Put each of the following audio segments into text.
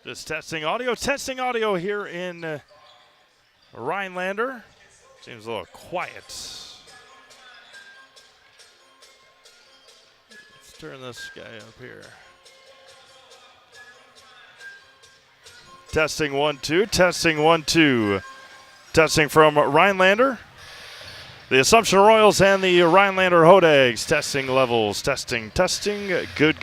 Just testing audio here in Rhinelander. Seems a little quiet. Let's turn this guy up here. Testing 1 2, testing 1 2. Testing from Rhinelander. The Assumption Royals and the Rhinelander Hodags. Testing levels, testing. Good.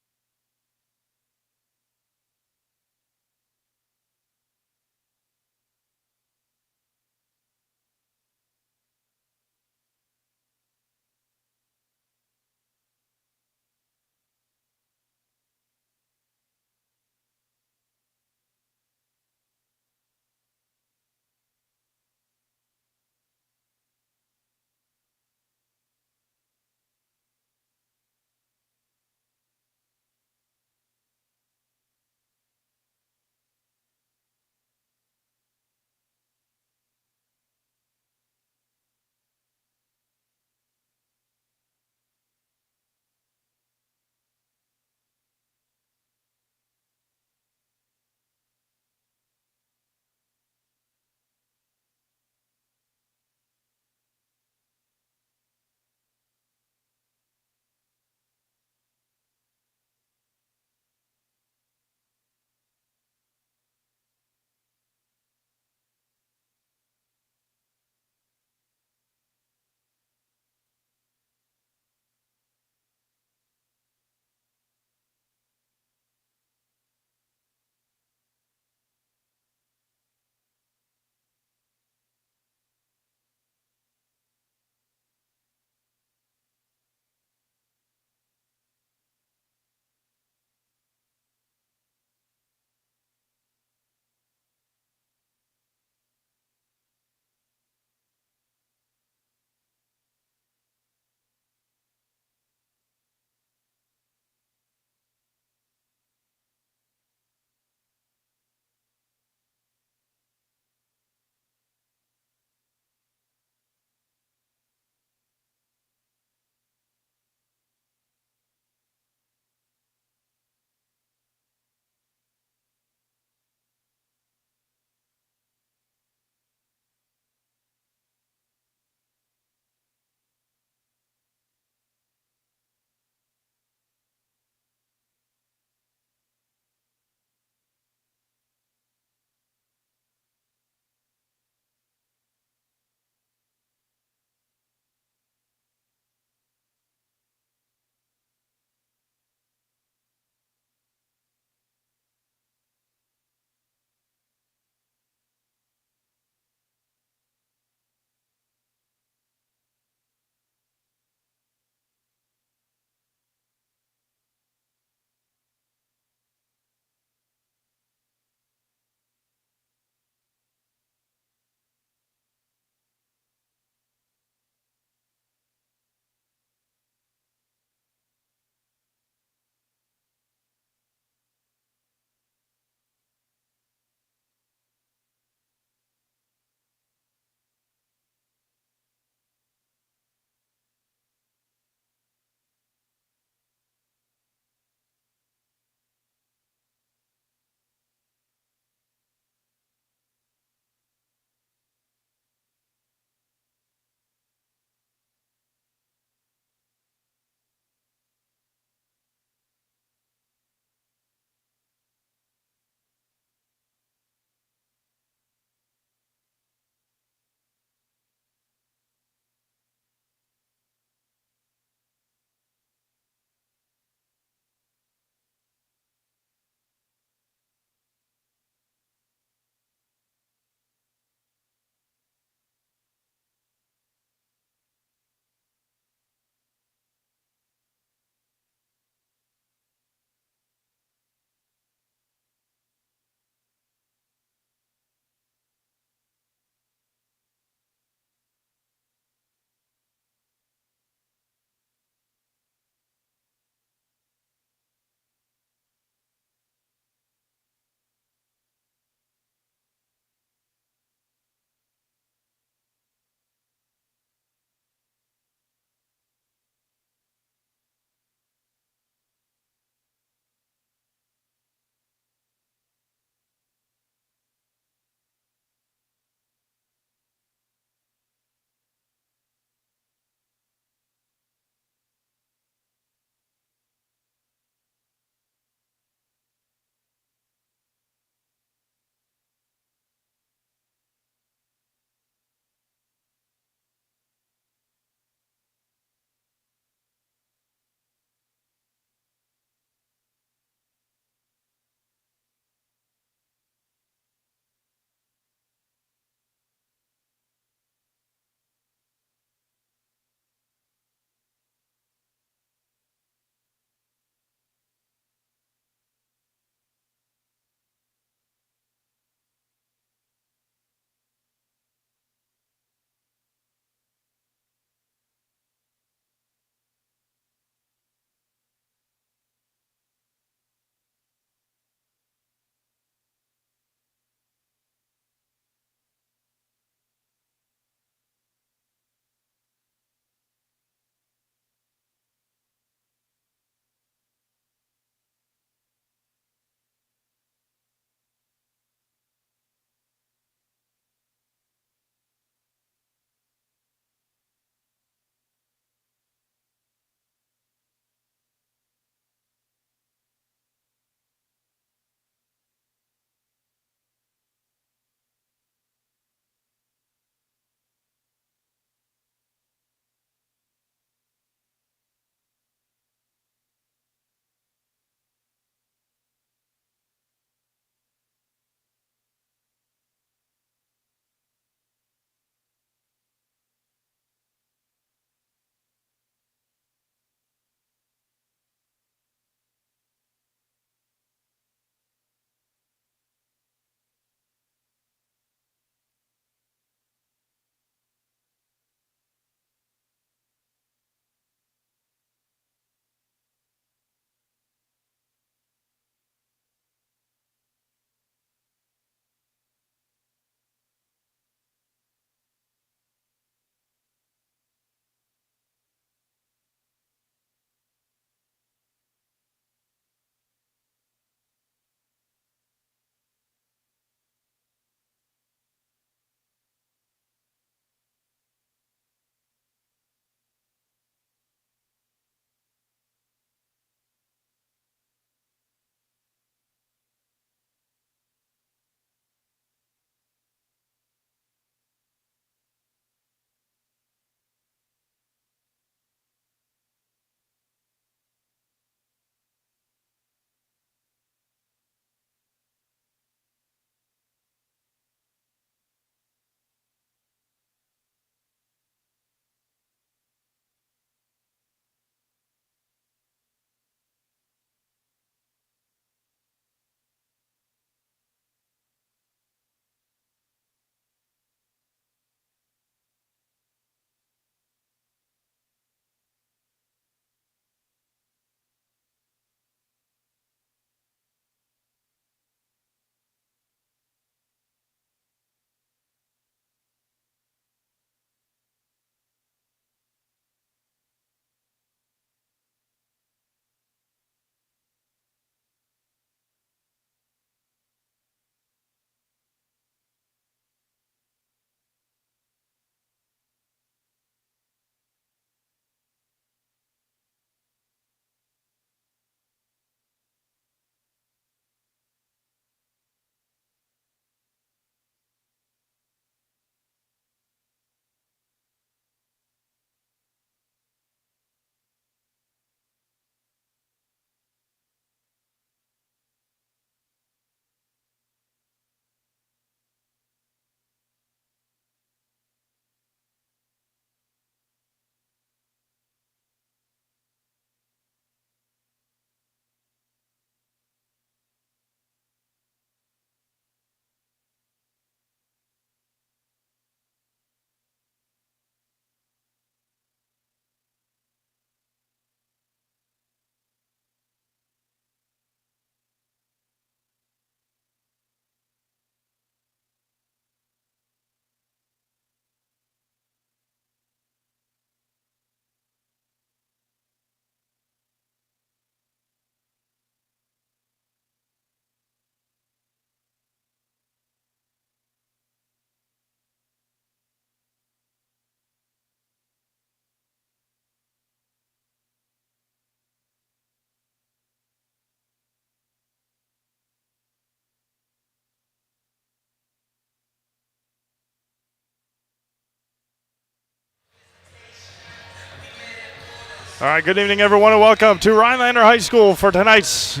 All right, good evening, everyone, and welcome to Rhinelander High School for tonight's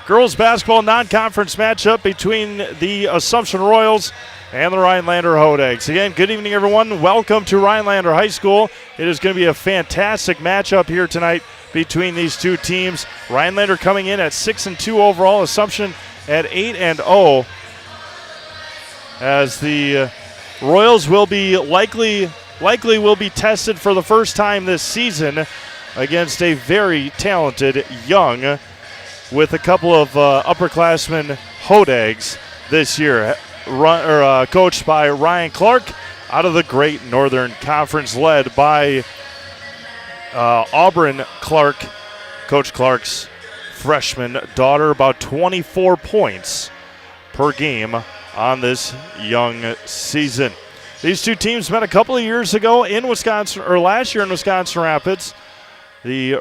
girls basketball non-conference matchup between the Assumption Royals and the Rhinelander Hodags. Again, good evening, everyone. Welcome to Rhinelander High School. It is going to be a fantastic matchup here tonight between these two teams. Rhinelander coming in at 6-2 overall, Assumption at 8-0. As the Royals will be likely will be tested for the first time this season against a very talented young with a couple of upperclassmen Hodags this year, coached by Ryan Clark out of the Great Northern Conference, led by Auburn Clark, Coach Clark's freshman daughter, about 24 points per game on this young season. These two teams met a couple of years ago in Wisconsin, or last year in Wisconsin Rapids. The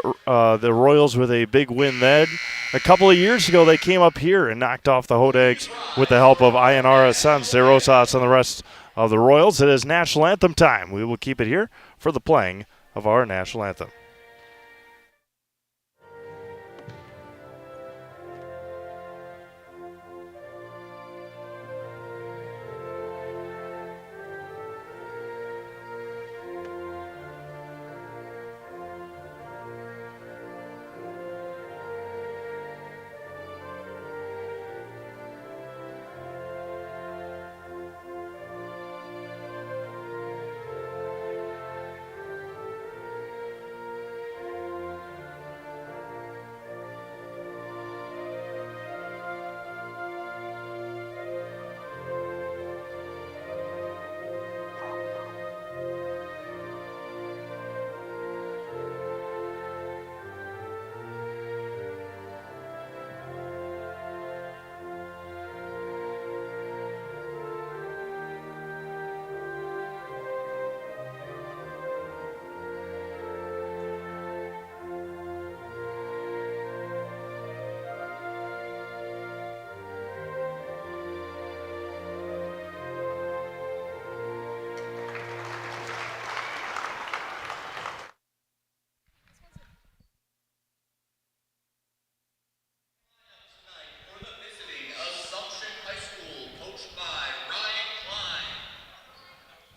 Royals with a big win then. A couple of years ago, they came up here and knocked off the Hodags with the help of Ayanara Sanz de Rosas and the rest of the Royals. It is national anthem time. We will keep it here for the playing of our national anthem.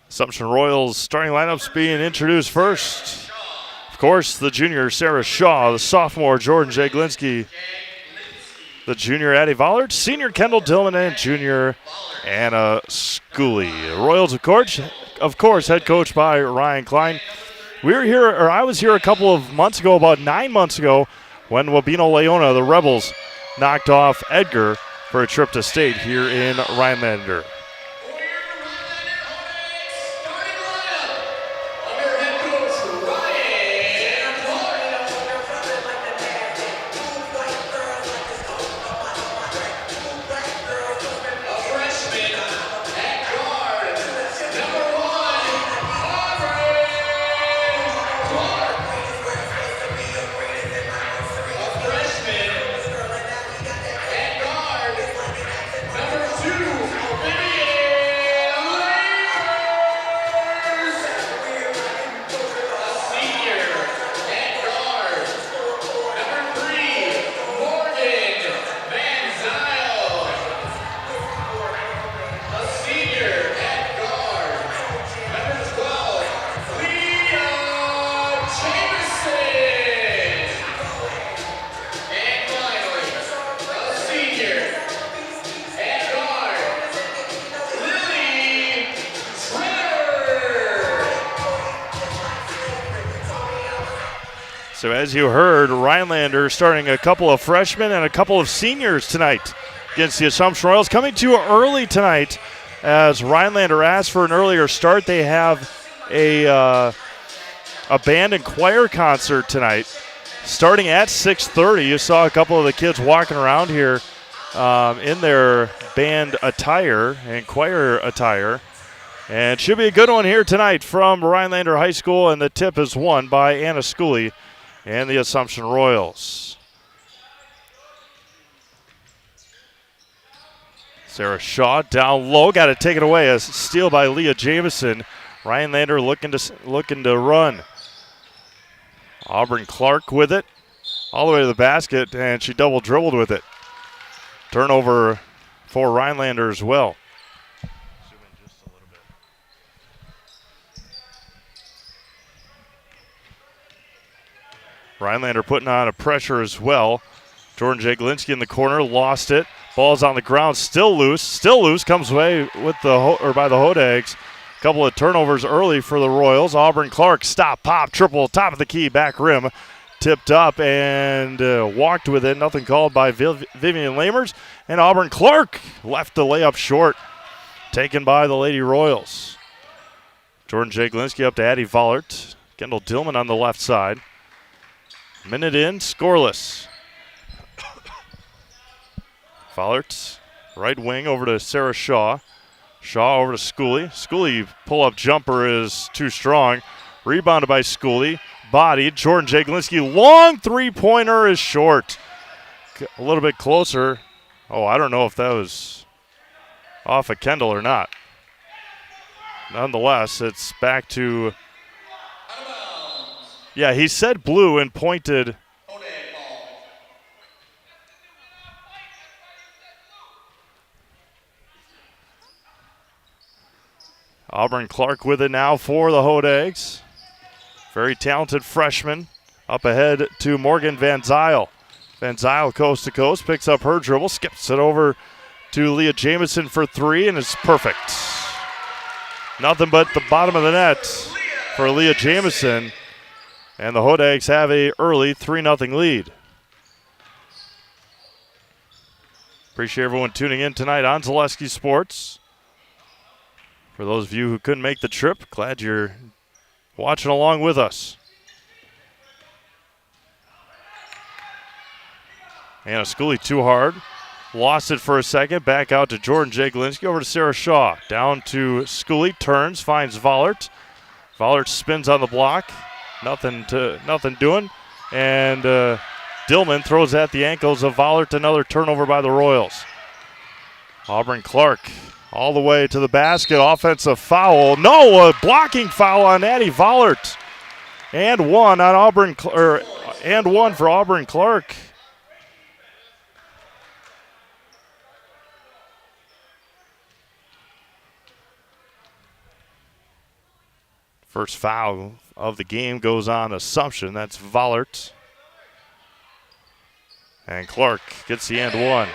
Assumption Royals starting lineups being introduced first. Of course, the junior Sarah Shaw, the sophomore Jordan Jaglinski, the junior Addie Vollert, senior Kendall Dillman, and junior Anna Schooley. Royals, of course, head coached by Ryan Klein. I was here a couple of months ago, about 9 months ago, when Wabeno Leona, the Rebels, knocked off Edgar for a trip to state here in Rhinelander. So as you heard, Rhinelander starting a couple of freshmen and a couple of seniors tonight against the Assumption Royals. Coming to you early tonight as Rhinelander asked for an earlier start. They have a band and choir concert tonight starting at 6:30. You saw a couple of the kids walking around here in their band attire and choir attire. And should be a good one here tonight from Rhinelander High School, and the tip is won by Anna Schooley and the Assumption Royals. Sarah Shaw down low, got to take it away. A steal by Leah Jamison. Rhinelander looking to run. Auburn Clark with it. All the way to the basket, and she double dribbled with it. Turnover for Rhinelander as well. Rhinelander putting on a pressure as well. Jordan Jaglinski in the corner, lost it. Ball's on the ground, still loose, comes away with by the Hodags. Couple of turnovers early for the Royals. Auburn Clark, stop, pop, triple, top of the key, back rim. Tipped up and walked with it. Nothing called by Vivian Lamers. And Auburn Clark left the layup short. Taken by the Lady Royals. Jordan Jaglinski up to Addie Vollert. Kendall Dillman on the left side. Minute in, scoreless. Vollert, right wing over to Sarah Shaw. Shaw over to Schooley. Schooley pull-up jumper is too strong. Rebounded by Schooley. Bodied. Jordan Jaglinski. Long three-pointer is short. A little bit closer. Oh, I don't know if that was off of Kendall or not. Nonetheless, it's back to... Yeah, he said blue and pointed... Auburn Clark with it now for the Hodags. Very talented freshman. Up ahead to Morgan Van Zyl. Van Zyl coast to coast, picks up her dribble, skips it over to Leah Jamison for three, and it's perfect. Nothing but the bottom of the net for Leah Jamison. And the Hodags have a early 3-0 lead. Appreciate everyone tuning in tonight on Zaleski Sports. For those of you who couldn't make the trip, glad you're watching along with us. Anna Schooley too hard. Lost it for a second. Back out to Jordan Jaglinski. Over to Sarah Shaw. Down to Schooley. Turns. Finds Vollert. Vollert spins on the block. Nothing doing. And Dillman throws at the ankles of Vollert. Another turnover by the Royals. Auburn Clark all the way to the basket. Offensive foul. No, a blocking foul on Addie Vollert. And one on Auburn, and one for Auburn Clark. First foul of the game goes on Assumption. That's Vollert. And Clark gets the and one.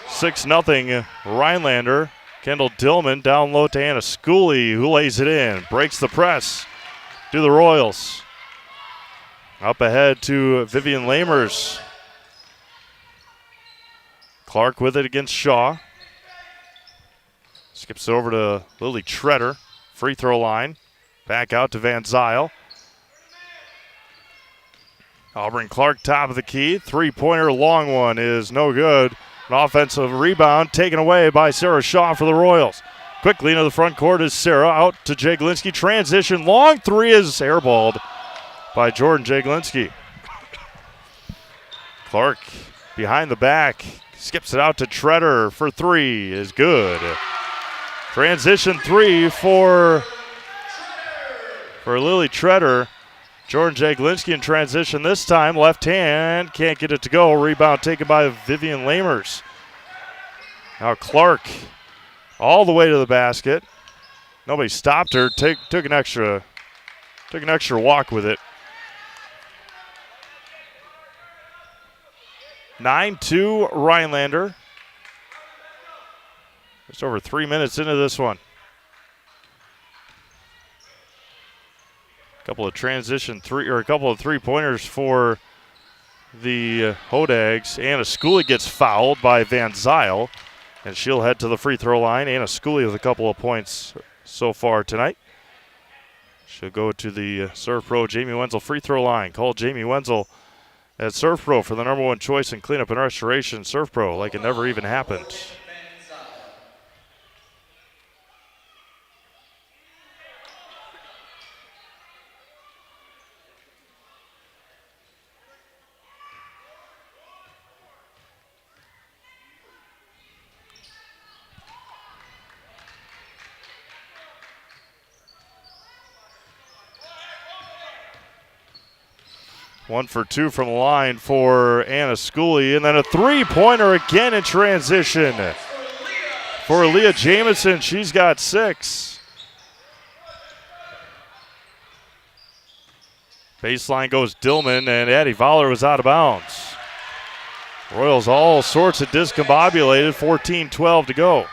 6-0 Rhinelander. Kendall Dillman down low to Anna Schooley, who lays it in. Breaks the press to the Royals. Up ahead to Vivian Lamers. Clark with it against Shaw. Skips over to Lily Treader. Free throw line. Back out to Van Zyl. Auburn Clark top of the key. Three-pointer long one is no good. An offensive rebound taken away by Sarah Shaw for the Royals. Quickly into the front court is Sarah. Out to Jaglinski. Transition. Long three is airballed by Jordan Jaglinski. Clark behind the back. Skips it out to Treader for three is good. Transition three for Lily Treader. Jordan Jaglinski in transition this time. Left hand. Can't get it to go. Rebound taken by Vivian Lamers. Now Clark all the way to the basket. Nobody stopped her. Took an extra walk with it. 9-2 Rhinelander. Just over 3 minutes into this one. A couple of three-pointers for the Hodags. Anna Schooley gets fouled by Van Zyl, and she'll head to the free throw line. Anna Schooley with a couple of points so far tonight. She'll go to the Serve Pro Jamie Wenzel free throw line. Call Jamie Wenzel at Serve Pro for the #1 choice in cleanup and restoration. Serve Pro like it never even happened. 1 for 2 from the line for Anna Schooley. And then a three-pointer again in transition for Leah Jamison. She's got 6. Baseline goes Dillman, and Addie Voller was out of bounds. Royals all sorts of discombobulated, 14-12 to go.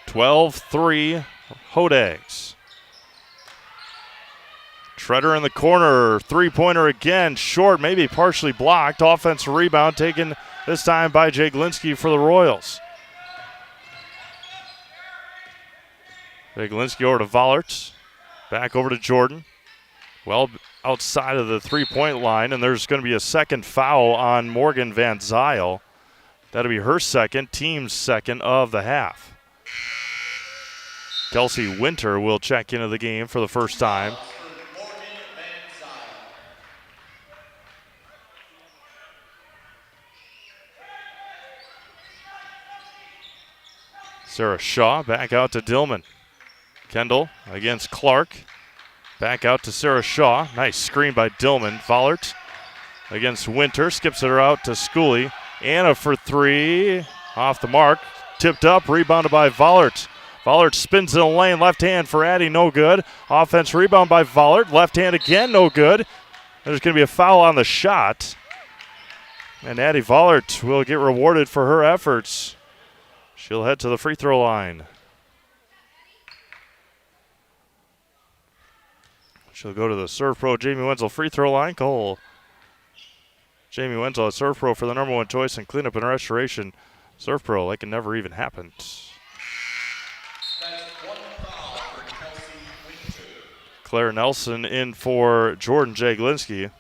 (12-3) Hodags. Treader in the corner, three-pointer again, short, maybe partially blocked. Offensive rebound taken this time by Jaglinski for the Royals. Jaglinski over to Vollert, back over to Jordan. Well outside of the three-point line, and there's going to be a second foul on Morgan Van Zyl. That'll be her second, team's second of the half. Kelsey Winter will check into the game for the first time. Sarah Shaw back out to Dillman. Kendall against Clark. Back out to Sarah Shaw. Nice screen by Dillman. Vollert against Winter. Skips it out to Schooley. Anna for 3. Off the mark. Tipped up. Rebounded by Vollert. Vollert spins in the lane. Left hand for Addie. No good. Offense rebound by Vollert. Left hand again. No good. There's going to be a foul on the shot. And Addie Vollert will get rewarded for her efforts. She'll head to the free throw line. She'll go to the Serve Pro Jamie Wenzel free throw line. Cole. Jamie Wenzel at Serve Pro for the number 1 choice in cleanup and restoration. Serve Pro like it never even happened. Claire Nelson in for Jordan Jaglinski.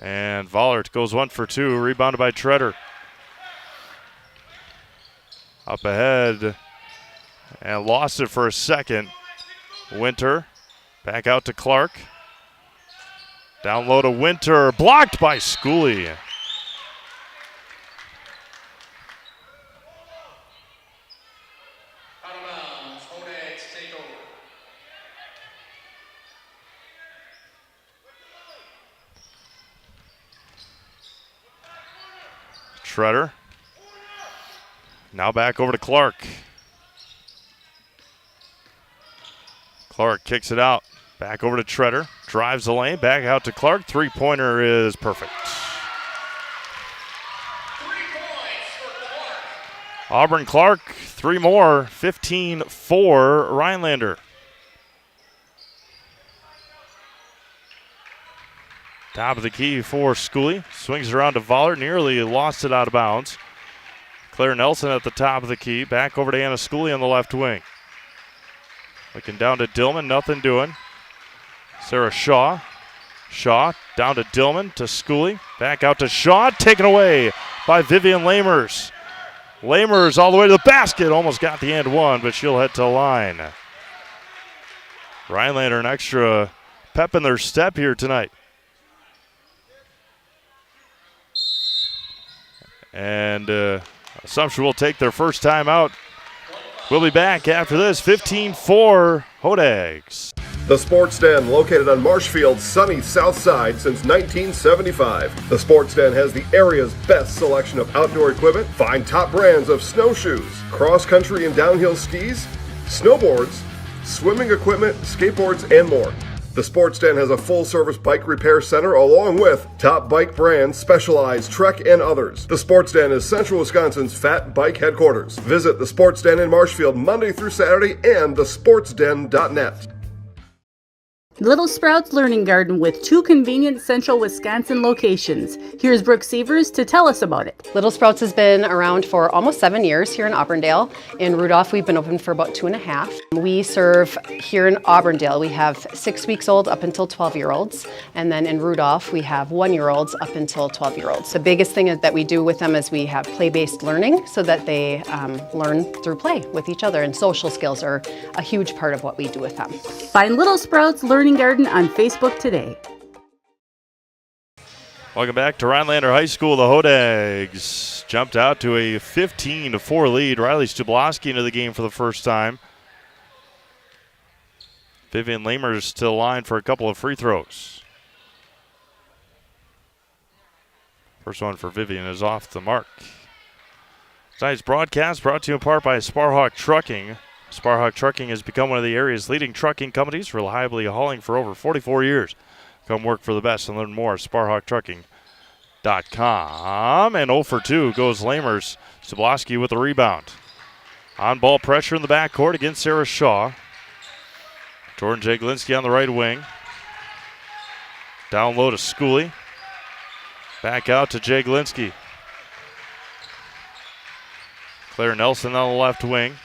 And Vollert goes 1 for 2, rebounded by Treader. Up ahead and lost it for a second. Winter back out to Clark. Down low to Winter, blocked by Schooley. Treader. Now back over to Clark. Clark kicks it out. Back over to Treader. Drives the lane. Back out to Clark. Three-pointer is perfect. 3 points for Clark. Auburn Clark, 3 more. 15-4 Rhinelander. Top of the key for Schooley. Swings around to Vollert. Nearly lost it out of bounds. Claire Nelson at the top of the key. Back over to Anna Schooley on the left wing. Looking down to Dillman. Nothing doing. Sarah Shaw. Shaw down to Dillman to Schooley. Back out to Shaw. Taken away by Vivian Lamers. Lamers all the way to the basket. Almost got the and one, but she'll head to the line. Rhinelander an extra pep in their step here tonight. And Assumption will take their first time out. We'll be back after this. 15-4 Hodags. The Sports Den, located on Marshfield's sunny south side since 1975. The Sports Den has the area's best selection of outdoor equipment. Find top brands of snowshoes, cross-country and downhill skis, snowboards, swimming equipment, skateboards, and more. The Sports Den has a full-service bike repair center along with top bike brands, Specialized, Trek, and others. The Sports Den is Central Wisconsin's Fat Bike headquarters. Visit the Sports Den in Marshfield Monday through Saturday and thesportsden.net. Little Sprouts Learning Garden with 2 convenient Central Wisconsin locations. Here's Brooke Sievers to tell us about it. Little Sprouts has been around for almost 7 years here in Auburndale. In Rudolph, we've been open for about 2.5. We serve here in Auburndale. We have 6 weeks old up until 12-year-olds. And then in Rudolph, we have 1-year-olds up until 12-year-olds. The biggest thing that we do with them is we have play-based learning so that they learn through play with each other. And social skills are a huge part of what we do with them. Find Little Sprouts Learning Learning Garden on Facebook today. Welcome back to Rhinelander High School. The Hodags jumped out to a 15-4 lead. Riley Stubloski into the game for the first time. Vivian Lamers still line for a couple of free throws. First one for Vivian is off the mark. Tonight's broadcast brought to you in part by Sparhawk Trucking. Sparhawk Trucking has become one of the area's leading trucking companies, reliably hauling for over 44 years. Come work for the best and learn more at SparhawkTrucking.com. And 0 for 2 goes Lamers. Stubloski with the rebound. On-ball pressure in the backcourt against Sarah Shaw. Jordan Jaglinski on the right wing. Down low to Schooley. Back out to Jaglinski. Claire Nelson on the left wing.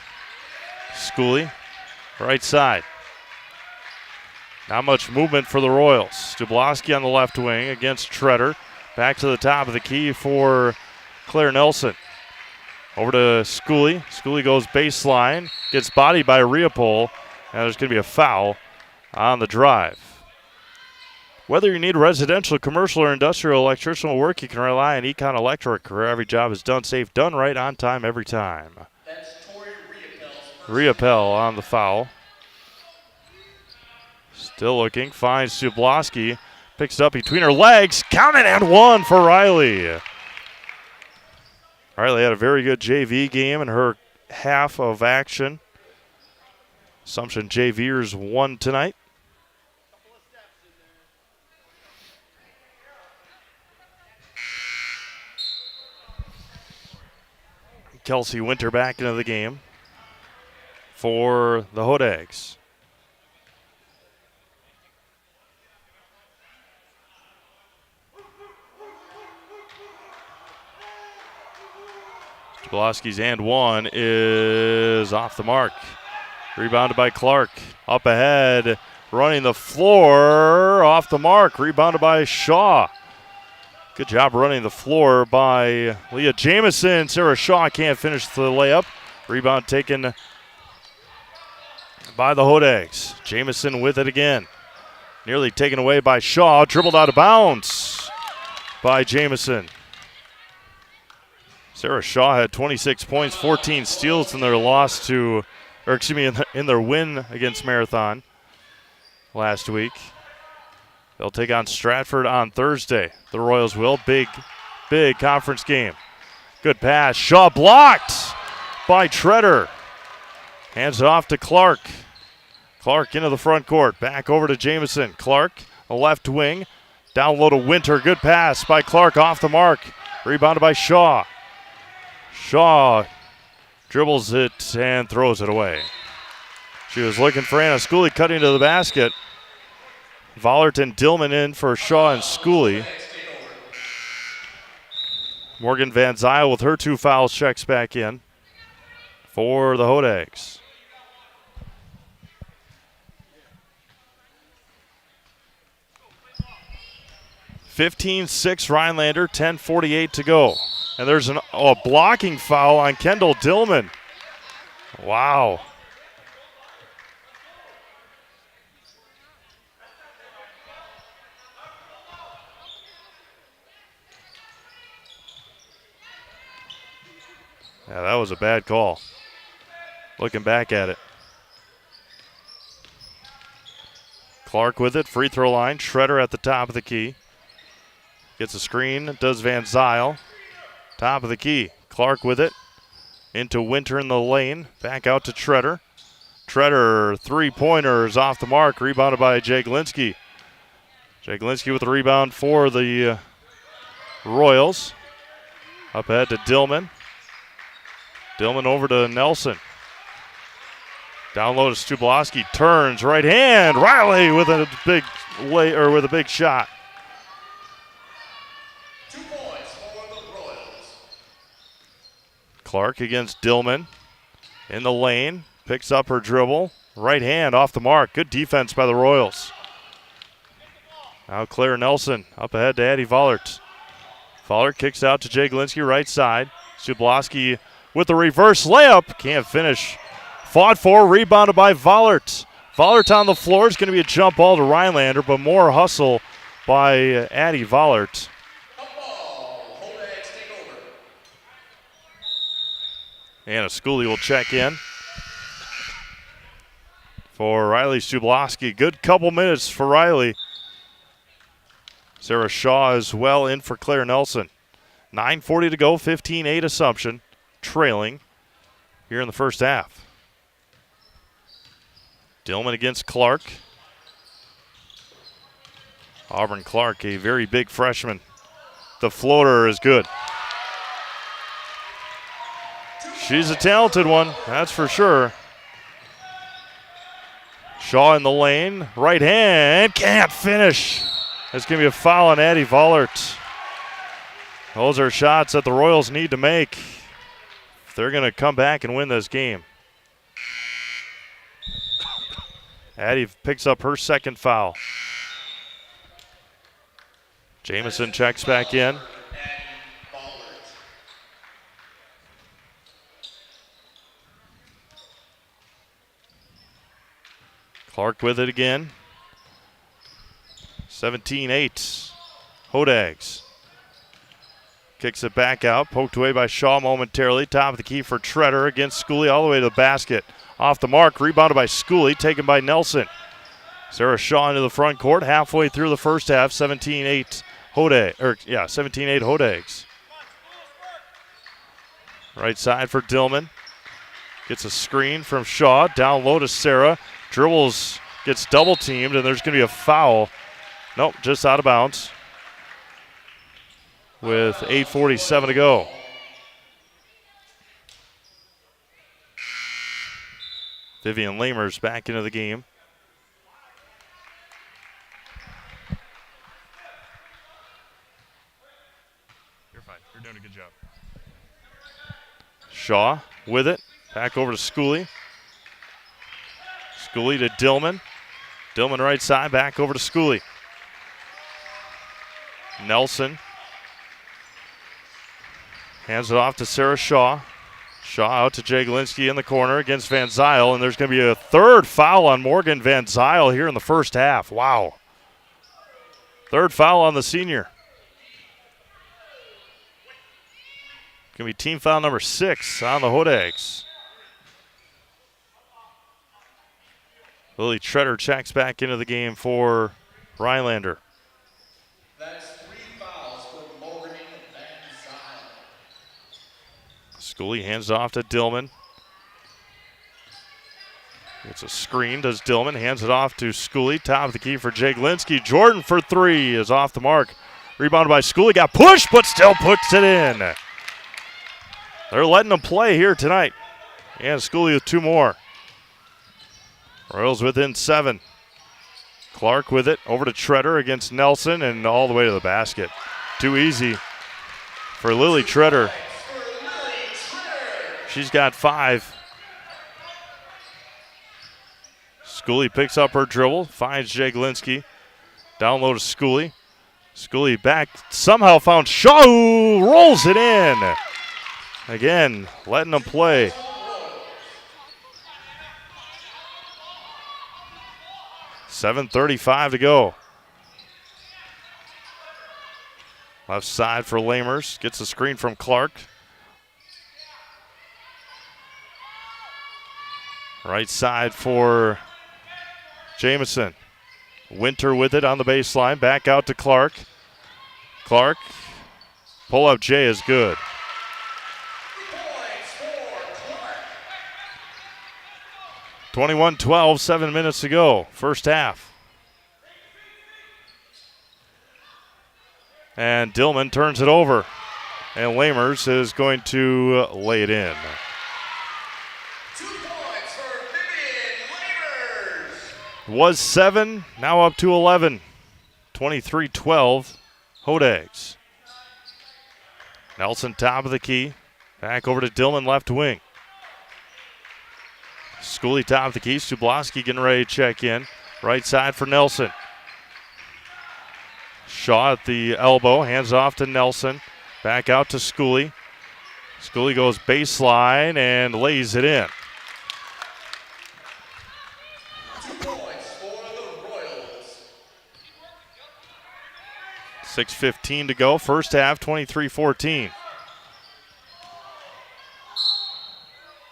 Schooley, right side. Not much movement for the Royals. Stubloski on the left wing against Treader. Back to the top of the key for Claire Nelson. Over to Schooley. Schooley goes baseline. Gets bodied by Riopol. And there's going to be a foul on the drive. Whether you need residential, commercial, or industrial electrical work, you can rely on Econ Electric, where every job is done safe, done right, on time, every time. That's Tori Riopel on the foul. Still looking, finds Stubloski. Picks it up between her legs. Count it, and one for Riley. Riley had a very good JV game in her half of action. Assumption JVers won tonight. Kelsey Winter back into the game for the Hodags. Stubloski's and one is off the mark. Rebounded by Clark. Up ahead, running the floor, off the mark. Rebounded by Shaw. Good job running the floor by Leah Jamison. Sarah Shaw can't finish the layup. Rebound taken by the Hodags. Jamison with it again. Nearly taken away by Shaw. Dribbled out of bounds by Jamison. Sarah Shaw had 26 points, 14 steals in their in their win against Marathon last week. They'll take on Stratford on Thursday. The Royals will. Big conference game. Good pass. Shaw blocked by Treader. Hands it off to Clark. Clark into the front court. Back over to Jamison. Clark, the left wing. Down low to Winter. Good pass by Clark off the mark. Rebounded by Shaw. Shaw dribbles it and throws it away. She was looking for Anna Schooley cutting to the basket. Vollert and Dillman in for Shaw and Schooley. Morgan Van Zyl with her 2 fouls checks back in for the Hodags. (15-6) Rhinelander, 10:48 to go. And there's a blocking foul on Kendall Dillman. Wow. Yeah, that was a bad call. Looking back at it. Clark with it, free throw line. Schroeder at the top of the key. Gets a screen, does Van Zyl. Top of the key. Clark with it. Into Winter in the lane. Back out to Treader. Treader, 3-pointers off the mark. Rebounded by Jaglinski. Jaglinski with the rebound for the Royals. Up ahead to Dillman. Dillman over to Nelson. Down low to Stubloski. Turns, right hand. Riley with a big shot. 2 points for the Royals. Clark against Dillman. In the lane. Picks up her dribble. Right hand off the mark. Good defense by the Royals. Now Claire Nelson up ahead to Addie Vollert. Vollert kicks out to Jaglinski right side. Stubloski with the reverse layup. Can't finish. Fought for, rebounded by Vollert. Vollert on the floor. Is going to be a jump ball to Rhinelander, but more hustle by Addie Vollert. Anna Schooley will check in for Riley Subloski. Good couple minutes for Riley. Sarah Shaw as well in for Claire Nelson. 9:40 to go, 15-8 Assumption, trailing here in the first half. Dillman against Clark. Auburn Clark, a very big freshman. The floater is good. She's a talented one, that's for sure. Shaw in the lane, right hand, can't finish. That's going to be a foul on Addie Vollert. Those are shots that the Royals need to make if they're going to come back and win this game. Addie picks up her second foul. Jamison checks back in. Clark with it again. 17-8. Hodags. Kicks it back out. Poked away by Shaw momentarily. Top of the key for Treader against Schooley all the way to the basket. Off the mark. Rebounded by Schooley. Taken by Nelson. Sarah Shaw into the front court. Halfway through the first half. 17-8 Hodags. Right side for Dillman. Gets a screen from Shaw. Down low to Sarah. Dribbles. Gets double teamed. And there's going to be a foul. Nope, just out of bounds with 8:47 to go. Vivian Lamers back into the game. You're fine. You're doing a good job. Shaw with it. Back over to Schooley. Schooley to Dillman. Dillman right side. Back over to Schooley. Nelson hands it off to Sarah Shaw. Shaw out to Jaglinski in the corner against Van Zyl, and there's going to be a third foul on Morgan Van Zyl here in the first half. Wow. Third foul on the senior. Going to be team foul number 6 on the Hodags. Lily Treader checks back into the game for Rhinelander. That's 3 fouls for Morgan Van Zyl. Schooley hands it off to Dillman. It's a screen, does Dillman. Hands it off to Schooley. Top of the key for Jaglinski. Jordan for 3 is off the mark. Rebounded by Schooley. Got pushed, but still puts it in. They're letting them play here tonight. And Schooley with 2 more. Royals within 7. Clark with it. Over to Treader against Nelson and all the way to the basket. Too easy for Lily Treader. She's got 5. Schooley picks up her dribble. Finds Jaglinski. Down low to Schooley. Schooley back. Somehow found Shaw, who rolls it in. Again, letting them play. $7:35 to go. Left side for Lamers. Gets a screen from Clark. Right side for Jamison. Winter with it on the baseline. Back out to Clark. Clark. Pull-up J is good. 21-12, 7 minutes to go. First half. And Dillman turns it over. And Lamers is going to lay it in. 2 points for Vivian Lamers. Was 7, now up to 11. 23-12, Hodags. Nelson top of the key. Back over to Dillman, left wing. Schooley top of the key. Subloski getting ready to check in. Right side for Nelson. Shaw at the elbow. Hands off to Nelson. Back out to Schooley. Schooley goes baseline and lays it in. 2 points 6:15 to go. First half, 23-14.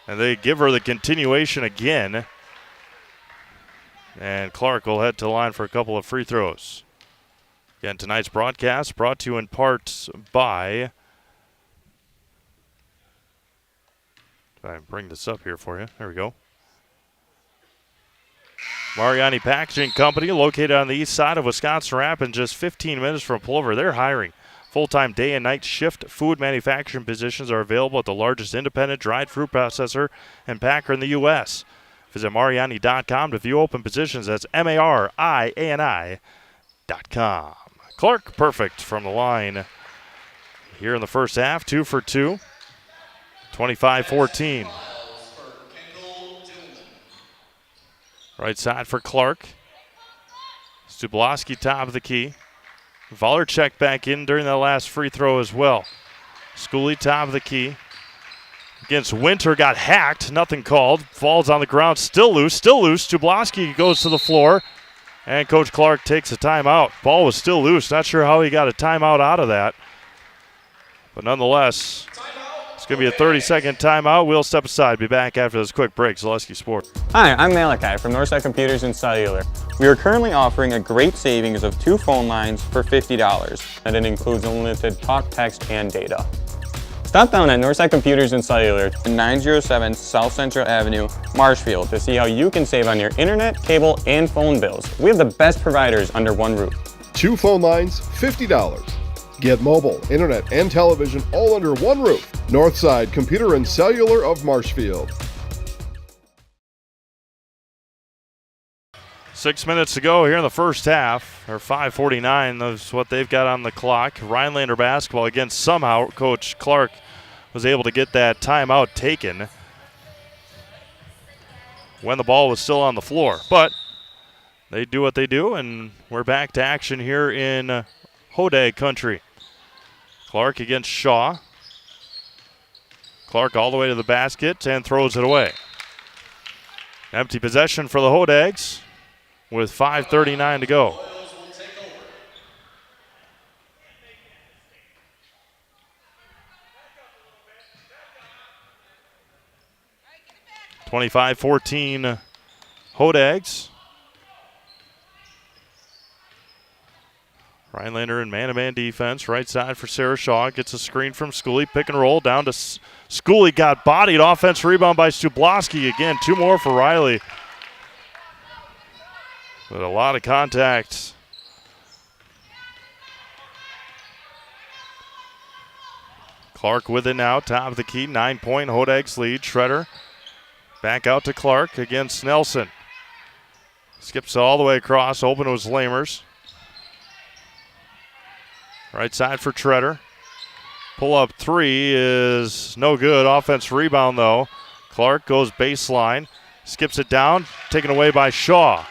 And they give her the continuation again. And Clark will head to the line for a couple of free throws. Again, tonight's broadcast brought to you in part by... Try and bring this up here for you. There we go. Mariani Packaging Company, located on the east side of Wisconsin Rapids, just 15 minutes from Plover. They're hiring. Full-time day and night shift food manufacturing positions are available at the largest independent dried fruit processor and packer in the U.S. Visit Mariani.com to view open positions. That's MARIANI.com. Clark, perfect from the line here in the first half. 2 for 2. 25-14. Right side for Clark. Stubloski top of the key. Voller checked back in during that last free throw as well. Schooley top of the key. Against Winter, got hacked, nothing called. Falls on the ground, still loose. Stubloski goes to the floor, and Coach Clark takes a timeout. Ball was still loose. Not sure how he got a timeout out of that. But nonetheless, it's going to be a 30-second timeout. We'll step aside. Be back after this quick break. Zaleski Sports. Hi, I'm Malachi from Northside Computers and Cellular. We are currently offering a great savings of 2 phone lines for $50, and it includes unlimited talk, text, and data. Stop down at Northside Computers and Cellular, 907 South Central Avenue, Marshfield, to see how you can save on your internet, cable, and phone bills. We have the best providers under one roof. 2 phone lines, $50. Get mobile, internet, and television all under one roof. Northside Computer and Cellular of Marshfield. 6 minutes to go here in the first half, or 5:49. That's what they've got on the clock. Rhinelander basketball. Again, somehow Coach Clark was able to get that timeout taken when the ball was still on the floor. But they do what they do, and we're back to action here in Hodag country. Clark against Shaw. Clark all the way to the basket and throws it away. Empty possession for the Hodags with 5:39 to go. 25-14 Hodags. Rhinelander in man-to-man defense. Right side for Sarah Shaw. Gets a screen from Schooley. Pick and roll down to Schooley. Got bodied. Offense rebound by Stubloski. Again, 2 more for Riley. But a lot of contact. Clark with it now. Top of the key. 9-point Hodags lead. Schroeder back out to Clark against Nelson. Skips all the way across. Open was Lamers. Right side for Treader. Pull up 3 is no good. Offense rebound though. Clark goes baseline. Skips it down. Taken away by Shaw.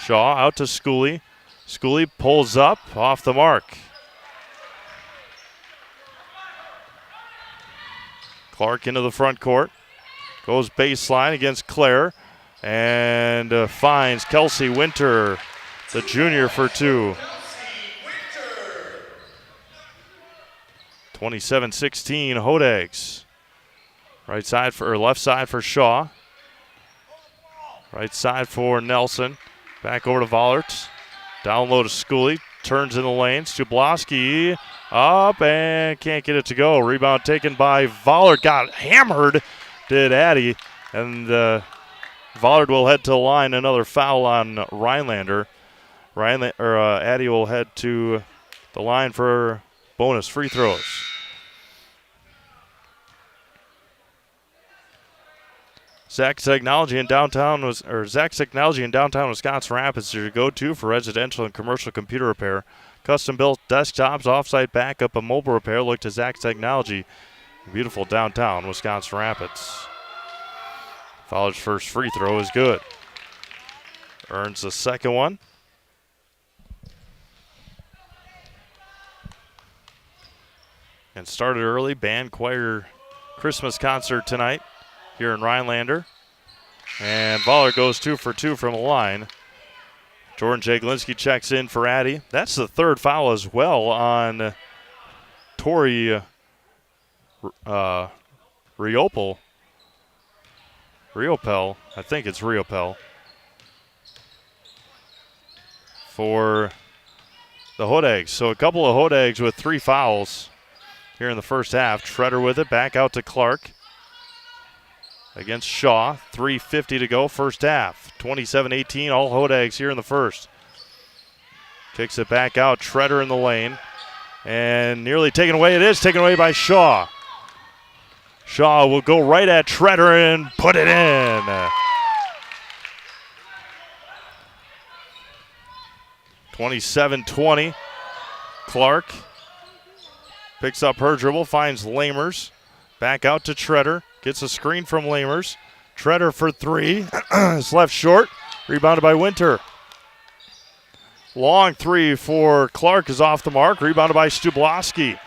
Shaw out to Schooley. Schooley pulls up off the mark. Clark into the front court. Goes baseline against Claire. And finds Kelsey Winter, the junior, for 2. 27-16 Hodags. Right side for, or left side for Shaw. Right side for Nelson. Back over to Vollert. Down low to Schooley. Turns in the lane. Stubloski up and can't get it to go. Rebound taken by Vollert. Got hammered, did Addy. And Vollert will head to the line. Another foul on Rhinelander. Addy will head to the line for bonus free throws. Zach's Technology in downtown Wisconsin Rapids is your go-to for residential and commercial computer repair. Custom-built desktops, off-site backup, and mobile repair. Look to Zach's Technology. Beautiful downtown Wisconsin Rapids. Fowler's first free throw is good. Earns the second one. And started early. Band choir Christmas concert tonight here in Rhinelander. And Voller goes 2 for 2 from the line. Jordan Jaglinski checks in for Addy. That's the third foul as well on Tori Riopel. I think it's Riopel. For the Hodags. So a couple of Hodags with 3 fouls here in the first half. Treader with it, back out to Clark. Against Shaw, 3:50 to go, first half. 27-18, all Hodags here in the first. Kicks it back out, Treader in the lane. And nearly taken away, it is taken away by Shaw. Shaw will go right at Treader and put it in. 27-20. Clark picks up her dribble, finds Lamers. Back out to Treader. Gets a screen from Lamers. Treader for 3. It's left short. Rebounded by Winter. Long 3 for Clark is off the mark. Rebounded by Stubloski.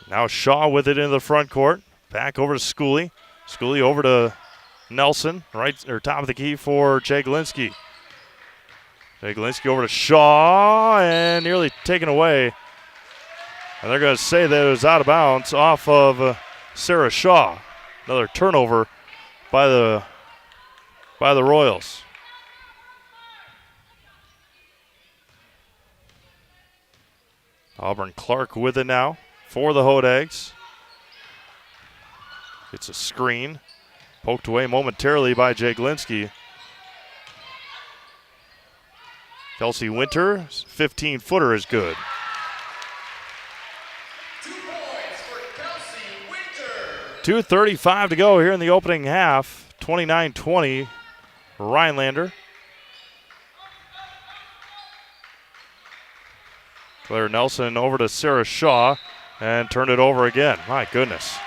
Now Shaw with it in the front court. Back over to Schooley. Schooley over to Nelson. Right or top of the key for Jaglinski. Jaglinski over to Shaw and nearly taken away. And they're going to say that it was out of bounds off of Sarah Shaw. Another turnover by the Royals. Auburn Clark with it now for the Hodags. It's a screen. Poked away momentarily by Jaglinski. Kelsey Winter, 15-footer is good. 2 points for Kelsey Winter. 2:35 to go here in the opening half. 29-20, Rhinelander. Claire Nelson over to Sarah Shaw and turned it over again. My goodness.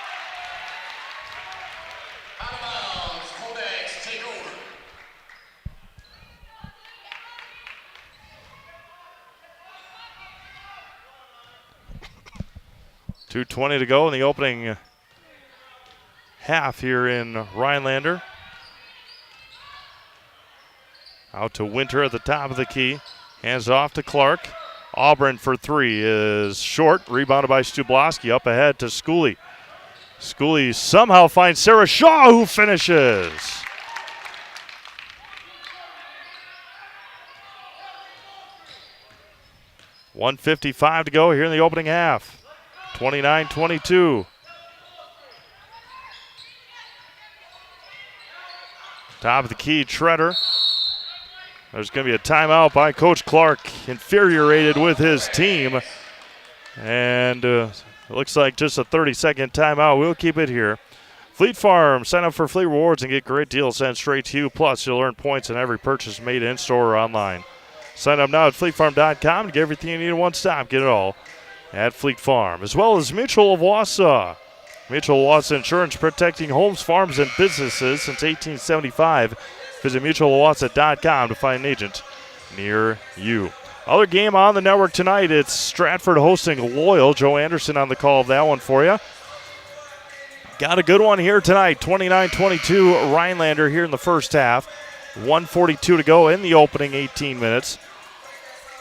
Out of bounds, Hodags take over. .220 to go in the opening half here in Rhinelander. Out to Winter at the top of the key. Hands off to Clark. Auburn for 3 is short. Rebounded by Stubloski. Up ahead to Schooley. Schooley somehow finds Sarah Shaw, who finishes. .155 to go here in the opening half. 29-22. Top of the key, Treader. There's going to be a timeout by Coach Clark, infuriated with his team. And it looks like just a 30-second timeout. We'll keep it here. Fleet Farm, sign up for Fleet Rewards and get great deals sent straight to you. Plus, you'll earn points in every purchase made in-store or online. Sign up now at fleetfarm.com to get everything you need in one stop. Get it all at Fleet Farm. As well as Mutual of Wausau. Mutual of Wausau Insurance, protecting homes, farms, and businesses since 1875. Visit mutualwausau.com to find an agent near you. Other game on the network tonight, it's Stratford hosting Loyal. Joe Anderson on the call of that one for you. Got a good one here tonight, 29-22 Rhinelander here in the first half. 1:42 to go in the opening 18 minutes.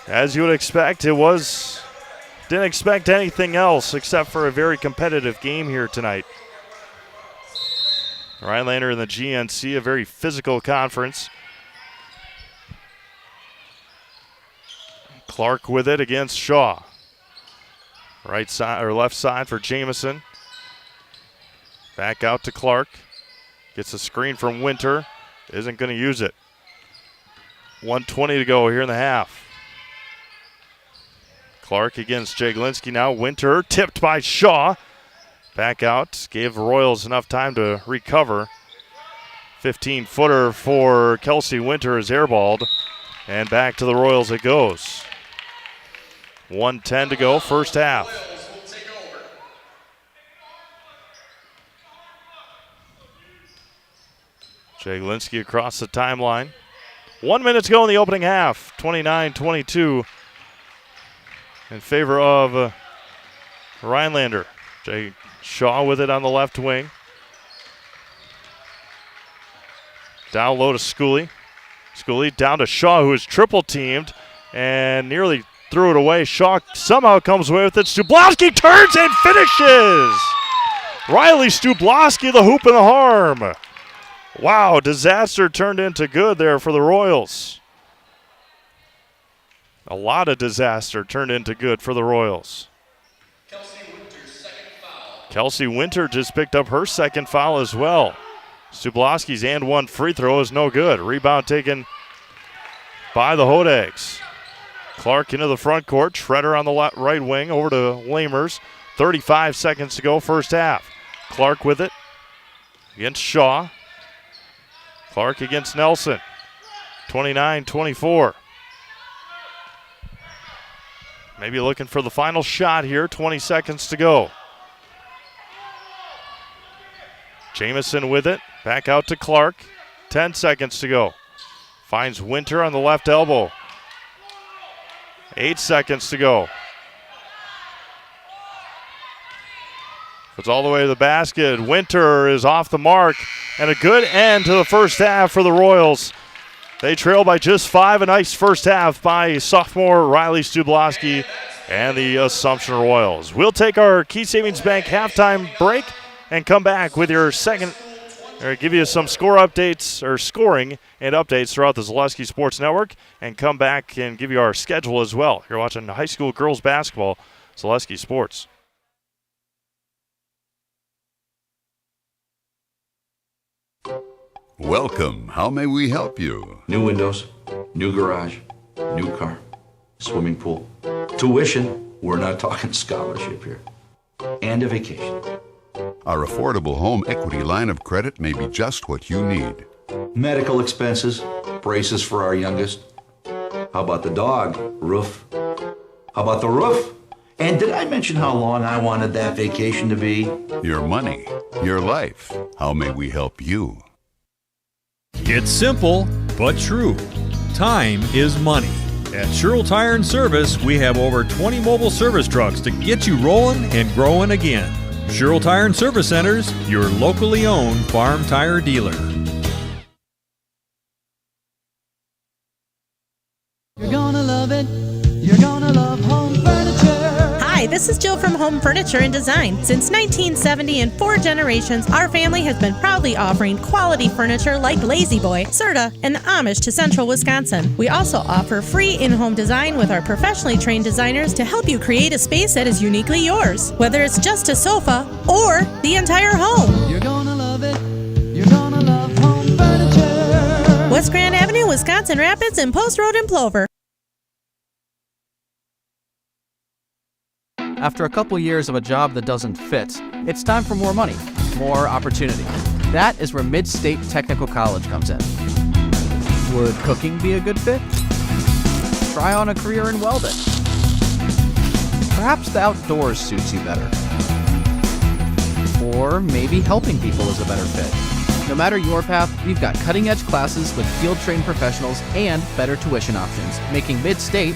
As you would expect, didn't expect anything else except for a very competitive game here tonight. Rhinelander in the GNC, a very physical conference. Clark with it against Shaw. Right side or left side for Jamison. Back out to Clark. Gets a screen from Winter. Isn't going to use it. 1:20 to go here in the half. Clark against Jaglinski now. Winter tipped by Shaw. Back out. Gave Royals enough time to recover. 15-footer for Kelsey Winter is airballed. And back to the Royals it goes. 1:10 to go, first half. Royals will take over. Jaglinski across the timeline. 1 minute to go in the opening half. 29-22 in favor of Rhinelander. Shaw with it on the left wing. Down low to Schooley. Schooley down to Shaw, who is triple teamed and nearly threw it away. Shaw somehow comes away with it. Stublowski turns and finishes. Riley Stublowski, the hoop and the harm. Wow, disaster turned into good there for the Royals. A lot of disaster turned into good for the Royals. Kelsey Winter just picked up her second foul as well. Stublowski's and one free throw is no good. Rebound taken by the Hodags. Clark into the front court. Schroeder on the right wing over to Lamers. 35 seconds to go, first half. Clark with it against Shaw. Clark against Nelson. 29-24. Maybe looking for the final shot here. 20 seconds to go. Jamison with it. Back out to Clark. 10 seconds to go. Finds Winter on the left elbow. 8 seconds to go. It's all the way to the basket. Winter is off the mark. And a good end to the first half for the Royals. They trail by just 5. A nice first half by sophomore Riley Stublowski and the Assumption Royals. We'll take our Key Savings Bank halftime break and come back with your second, or give you some score updates or scoring and updates throughout the Zaleski Sports Network, and come back and give you our schedule as well. You're watching high school girls basketball, Zaleski Sports. Welcome. How may we help you? New windows, new garage, new car, swimming pool. Tuition, we're not talking scholarship here. And a vacation. Our affordable home equity line of credit may be just what you need. Medical expenses, braces for our youngest. How about the dog? Roof. How about the roof? And did I mention how long I wanted that vacation to be? Your money, your life. How may we help you? It's simple, but true. Time is money. At Sherrill Tire and Service, we have over 20 mobile service trucks to get you rolling and growing again. Sherrill Tire and Service Centers, your locally owned farm tire dealer. You're gonna love it. You're gonna love home furniture. Hi, this is Jill from Home Furniture and Design. Since 1970 and 4 generations, our family has been proudly offering quality furniture like Lazy Boy, Serta, and Amish to Central Wisconsin. We also offer free in-home design with our professionally trained designers to help you create a space that is uniquely yours, whether it's just a sofa or the entire home. You're gonna love it. You're gonna love home furniture. West Grand Avenue, Wisconsin Rapids, and Post Road in Plover. After a couple years of a job that doesn't fit, it's time for more money, more opportunity. That is where Mid-State Technical College comes in. Would cooking be a good fit? Try on a career in welding. Perhaps the outdoors suits you better. Or maybe helping people is a better fit. No matter your path, we've got cutting-edge classes with field-trained professionals and better tuition options, making Mid-State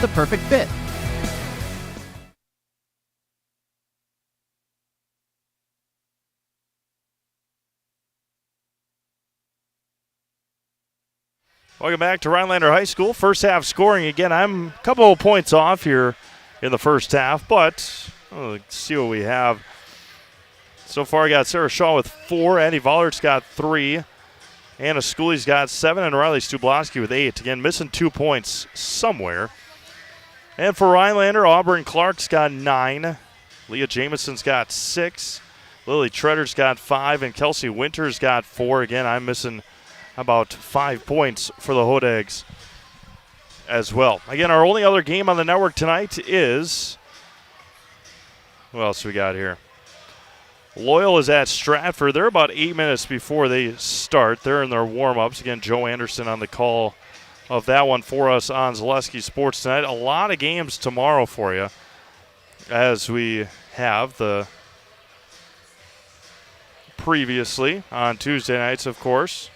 the perfect fit. Welcome back to Rhinelander High School. First half scoring again. I'm a couple of points off here in the first half, but let's see what we have. So far, I got Sarah Shaw with 4. Andy Vollert's got 3. Anna Schooley's got 7. And Riley Stublowski with 8. Again, missing 2 points somewhere. And for Rhinelander, Auburn Clark's got 9. Leah Jamison's got 6. Lily Treader's got 5. And Kelsey Winter's got 4. Again, I'm missing about 5 points for the Hodags as well. Again, our only other game on the network tonight is, what else we got here? Loyal is at Stratford. They're about 8 minutes before they start. They're in their warm-ups. Again, Joe Anderson on the call of that one for us on Zaleski Sports tonight. A lot of games tomorrow for you, as we have the previously on Tuesday nights, of course.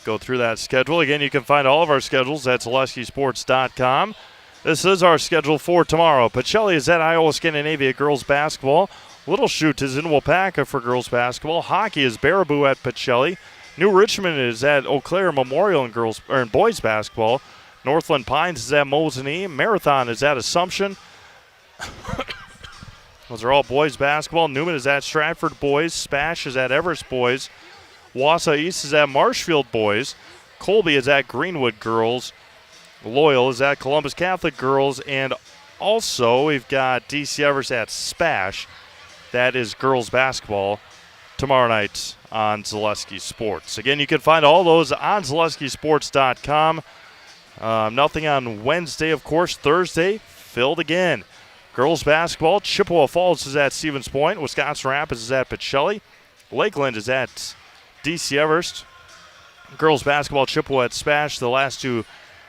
Go through that schedule. Again, you can find all of our schedules at ZaleskiSports.com. This is our schedule for tomorrow. Pacelli is at Iowa Scandinavia girls basketball. Little Chute is in Wapaka for girls basketball. Hockey is Baraboo at Pacelli. New Richmond is at Eau Claire Memorial in boys basketball. Northland Pines is at Mosinee. Marathon is at Assumption. Those are all boys basketball. Newman is at Stratford boys. Spash is at Everest boys. Wausau East is at Marshfield boys. Colby is at Greenwood girls. Loyal is at Columbus Catholic girls. And also we've got DC Everest at Spash. That is girls basketball tomorrow night on Zaleski Sports. Again, you can find all those on ZaleskiSports.com. Nothing on Wednesday, of course. Thursday, filled again. Girls basketball, Chippewa Falls is at Stevens Point. Wisconsin Rapids is at Pacelli. Lakeland is at DC Everest. Girls basketball, Chippewa at Spash. The last two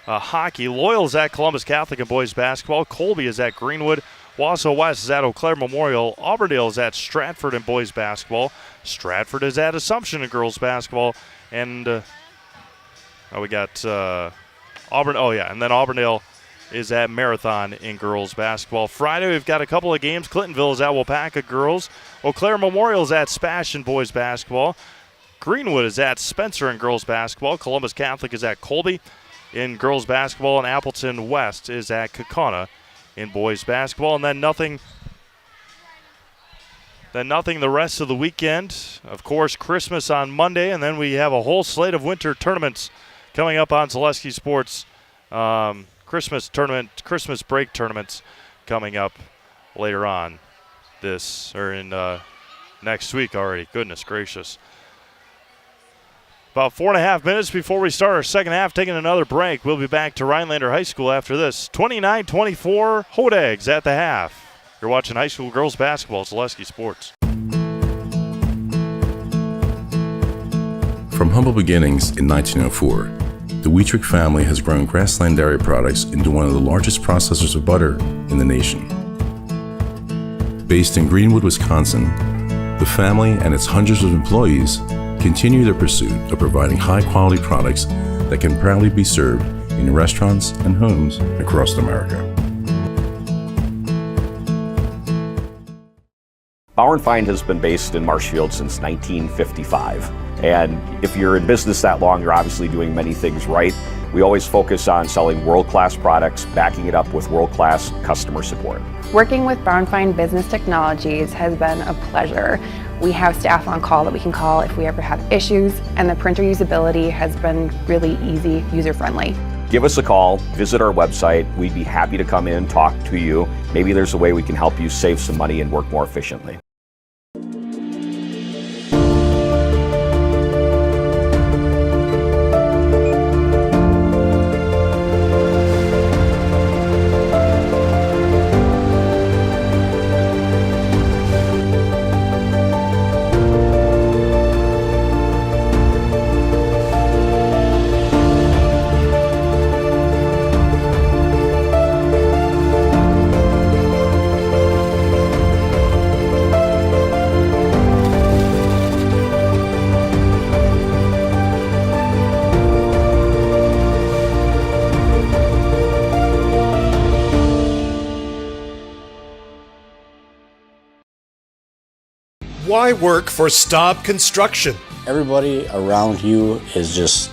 hockey. Loyal is at Columbus Catholic in boys basketball. Colby is at Greenwood. Wausau West is at Eau Claire Memorial. Auburndale is at Stratford in boys basketball. Stratford is at Assumption in girls basketball. And we got Auburn. Oh, yeah, and then Auburndale is at Marathon in girls basketball. Friday, we've got a couple of games. Clintonville is at Wapaka girls. Eau Claire Memorial is at Spash in boys basketball. Greenwood is at Spencer in girls basketball. Columbus Catholic is at Colby in girls basketball. And Appleton West is at Kaukauna in boys basketball. And then nothing the rest of the weekend. Of course, Christmas on Monday. And then we have a whole slate of winter tournaments coming up on Zaleski Sports. Christmas break tournaments coming up later on next week already. Goodness gracious. About 4.5 minutes before we start our second half, taking another break. We'll be back to Rhinelander High School after this. 29-24 Hodags at the half. You're watching high school girls basketball at Zaleski Sports. From humble beginnings in 1904, the Wheatrick family has grown Grassland Dairy Products into one of the largest processors of butter in the nation. Based in Greenwood, Wisconsin, the family and its hundreds of employees continue their pursuit of providing high-quality products that can proudly be served in restaurants and homes across America. Bauer & Fine has been based in Marshfield since 1955. And if you're in business that long, you're obviously doing many things right. We always focus on selling world-class products, backing it up with world-class customer support. Working with Bauer & Fine Business Technologies has been a pleasure. We have staff on call that we can call if we ever have issues, and the printer usability has been really easy, user-friendly. Give us a call, visit our website. We'd be happy to come in, talk to you. Maybe there's a way we can help you save some money and work more efficiently. Why work for Staub Construction? Everybody around you is just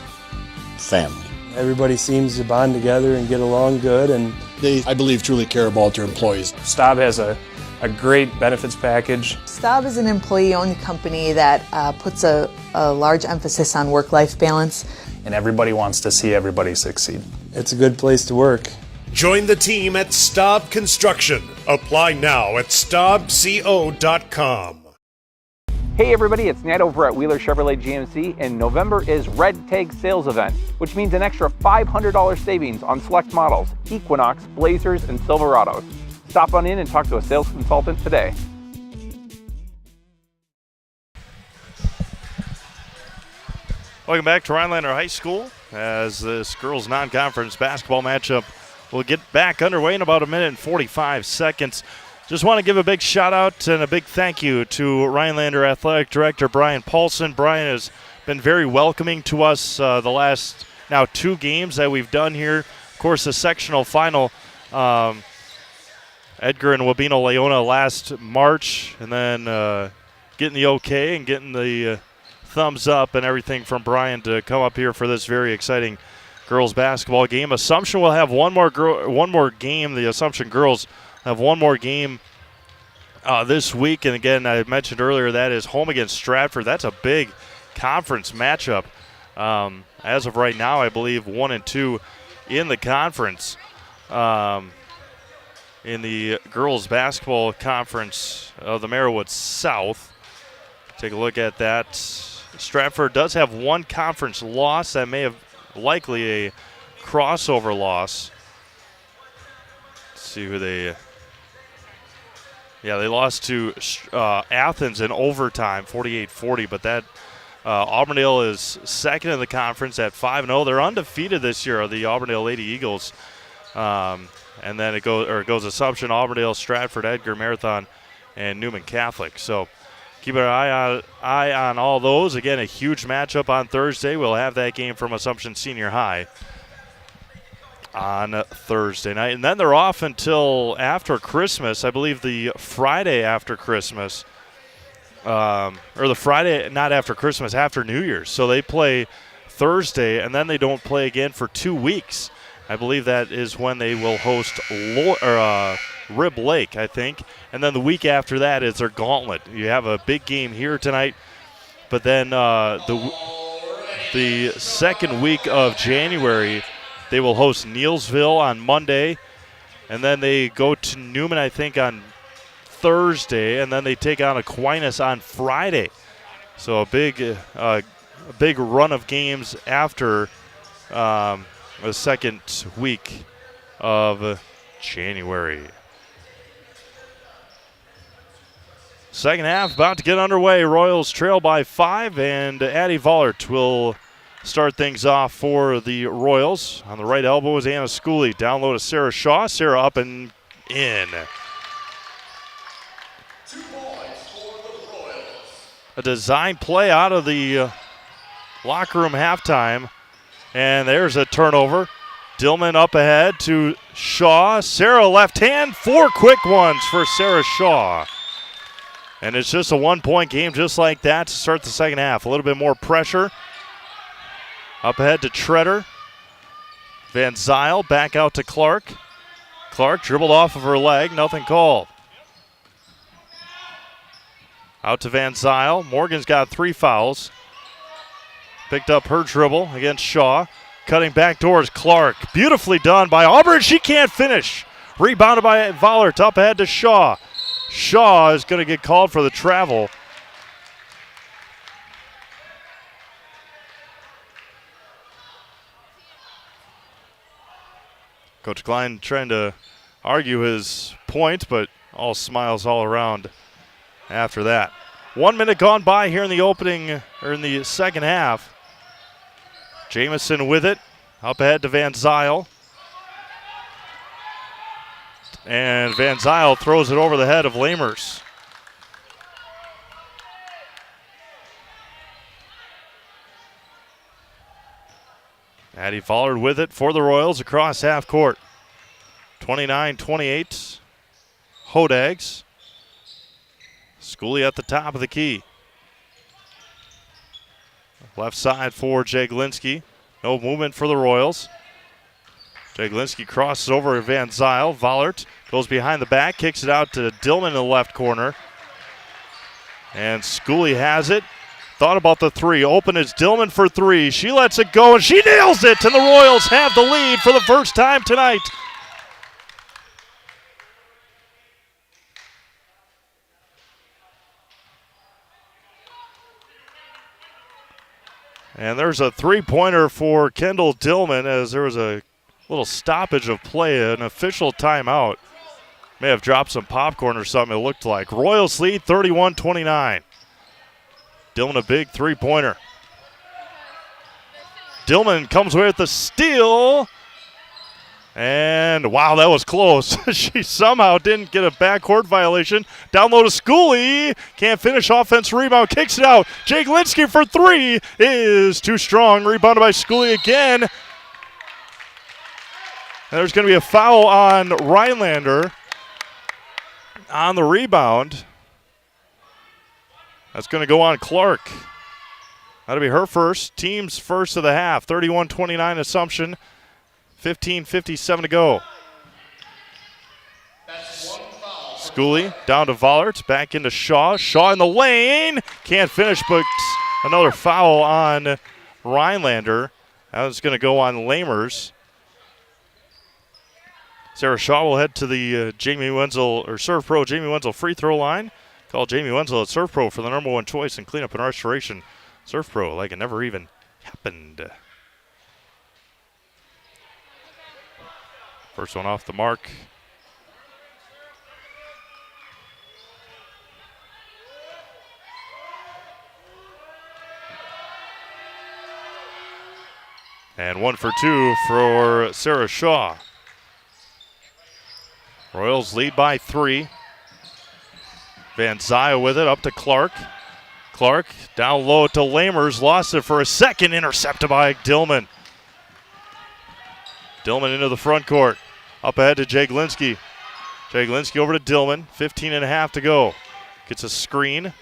family. Everybody seems to bond together and get along good, and they, I believe, truly care about their employees. Staub has a great benefits package. Staub is an employee-owned company that puts a large emphasis on work-life balance. And everybody wants to see everybody succeed. It's a good place to work. Join the team at Staub Construction. Apply now at staubco.com. Hey everybody, it's Ned over at Wheeler Chevrolet GMC, and November is Red Tag Sales Event, which means an extra $500 savings on select models, Equinox, Blazers, and Silverados. Stop on in and talk to a sales consultant today. Welcome back to Rhinelander High School as this girls non-conference basketball matchup will get back underway in about 1 minute and 45 seconds. Just want to give a big shout out and a big thank you to Rhinelander Athletic Director Brian Paulson. Brian has been very welcoming to us the last now 2 games that we've done here. Of course, the sectional final Edgar and Wabeno Leona last March, and then getting the okay and getting the thumbs up and everything from Brian to come up here for this very exciting girls basketball game. Assumption will have one more game. The Assumption girls have one more game this week, and again, I mentioned earlier that is home against Stratford. That's a big conference matchup. As of right now, I believe 1 and 2 in the conference. In the girls basketball conference of the Merriwood South. Take a look at that. Stratford does have one conference loss. That may have likely a crossover loss. Let's see who they... Yeah, they lost to Athens in overtime, 48-40, but that Auburndale is second in the conference at 5-0. They're undefeated this year, the Auburndale Lady Eagles. And then it goes Assumption, Auburndale, Stratford, Edgar, Marathon, and Newman Catholic. So keep an eye on all those. Again, a huge matchup on Thursday. We'll have that game from Assumption Senior High on Thursday night. And then they're off until after Christmas. I believe the Friday after Christmas. Or the Friday, not after Christmas, after New Year's. So they play Thursday, and then they don't play again for 2 weeks. I believe that is when they will host Rib Lake, I think. And then the week after that is their gauntlet. You have a big game here tonight. But then the second week of January, they will host Neelsville on Monday. And then they go to Newman, I think, on Thursday. And then they take on Aquinas on Friday. So a big run of games after the second week of January. Second half about to get underway. Royals trail by 5, and Addie Vollert will start things off for the Royals. On the right elbow is Anna Schooley. Down low to Sarah Shaw. Sarah up and in. 2 points for the Royals. A design play out of the locker room halftime. And there's a turnover. Dillman up ahead to Shaw. Sarah left hand. 4 quick ones for Sarah Shaw. And it's just a 1-point game just like that to start the second half. A little bit more pressure. Up ahead to Treader. Van Zyl back out to Clark. Clark dribbled off of her leg. Nothing called. Out to Van Zyl. Morgan's got 3 fouls. Picked up her dribble against Shaw. Cutting back doors, Clark. Beautifully done by Auburn. She can't finish. Rebounded by Vollert. Up ahead to Shaw. Shaw is going to get called for the travel. Coach Klein trying to argue his point, but all smiles all around after that. 1 minute gone by here in the second half. Jamison with it. Up ahead to Van Zyl. And Van Zyl throws it over the head of Lamers. Addie Vollert with it for the Royals across half court. 29-28. Hodags. Schooley at the top of the key. Left side for Jaglinski. No movement for the Royals. Jaglinski crosses over Van Zyl. Vollert goes behind the back, kicks it out to Dillman in the left corner. And Schooley has it. Thought about the 3. Open is Dillman for 3. She lets it go, and she nails it. And the Royals have the lead for the first time tonight. And there's a 3-pointer for Kendall Dillman as there was a little stoppage of play, an official timeout. May have dropped some popcorn or something, it looked like. Royals lead 31-29. Dillman a big 3-pointer. Dillman comes away with the steal. And wow, that was close. She somehow didn't get a backcourt violation. Down low to Schooley. Can't finish. Offense rebound. Kicks it out. Jaglinski for 3 is too strong. Rebounded by Schooley again. And there's going to be a foul on Rhinelander. on the rebound. That's going to go on Clark. That'll be her first. Team's first of the half. 31-29 Assumption. 15:57 to go. Schooley down to Vollert. Back into Shaw. Shaw in the lane. Can't finish, but another foul on Rhinelander. That was going to go on Lamers. Sarah Shaw will head to the Jamie Wenzel, or Serve Pro Jamie Wenzel free throw line. Call Jamie Wenzel at Serve Pro for the number one choice in cleanup and restoration. Serve Pro, like it never even happened. First one off the mark. And 1 for 2 for Sarah Shaw. Royals lead by 3. Van Zyl with it, up to Clark. Clark down low to Lamers, lost it for a second, intercepted by Dillman. Dillman into the front court, up ahead to Jaglinski. Jaglinski over to Dillman, 15.5 to go. Gets a screen,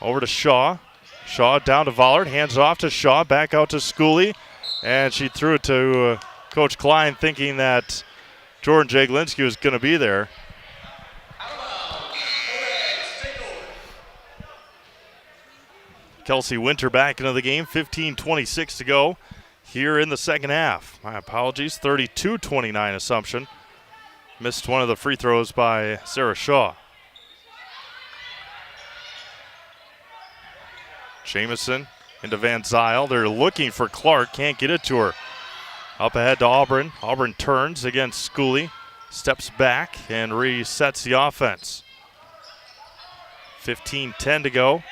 over to Shaw. Shaw down to Vollert, hands off to Shaw, back out to Schooley. And she threw it to Coach Klein, thinking that Jordan Jaglinski was going to be there. Kelsey Winter back into the game, 15:26 to go here in the second half. My apologies, 32-29 Assumption. Missed one of the free throws by Sarah Shaw. Jamison into Van Zyl. They're looking for Clark, can't get it to her. Up ahead to Auburn. Auburn turns against Schooley, steps back and resets the offense. 15:10 to go.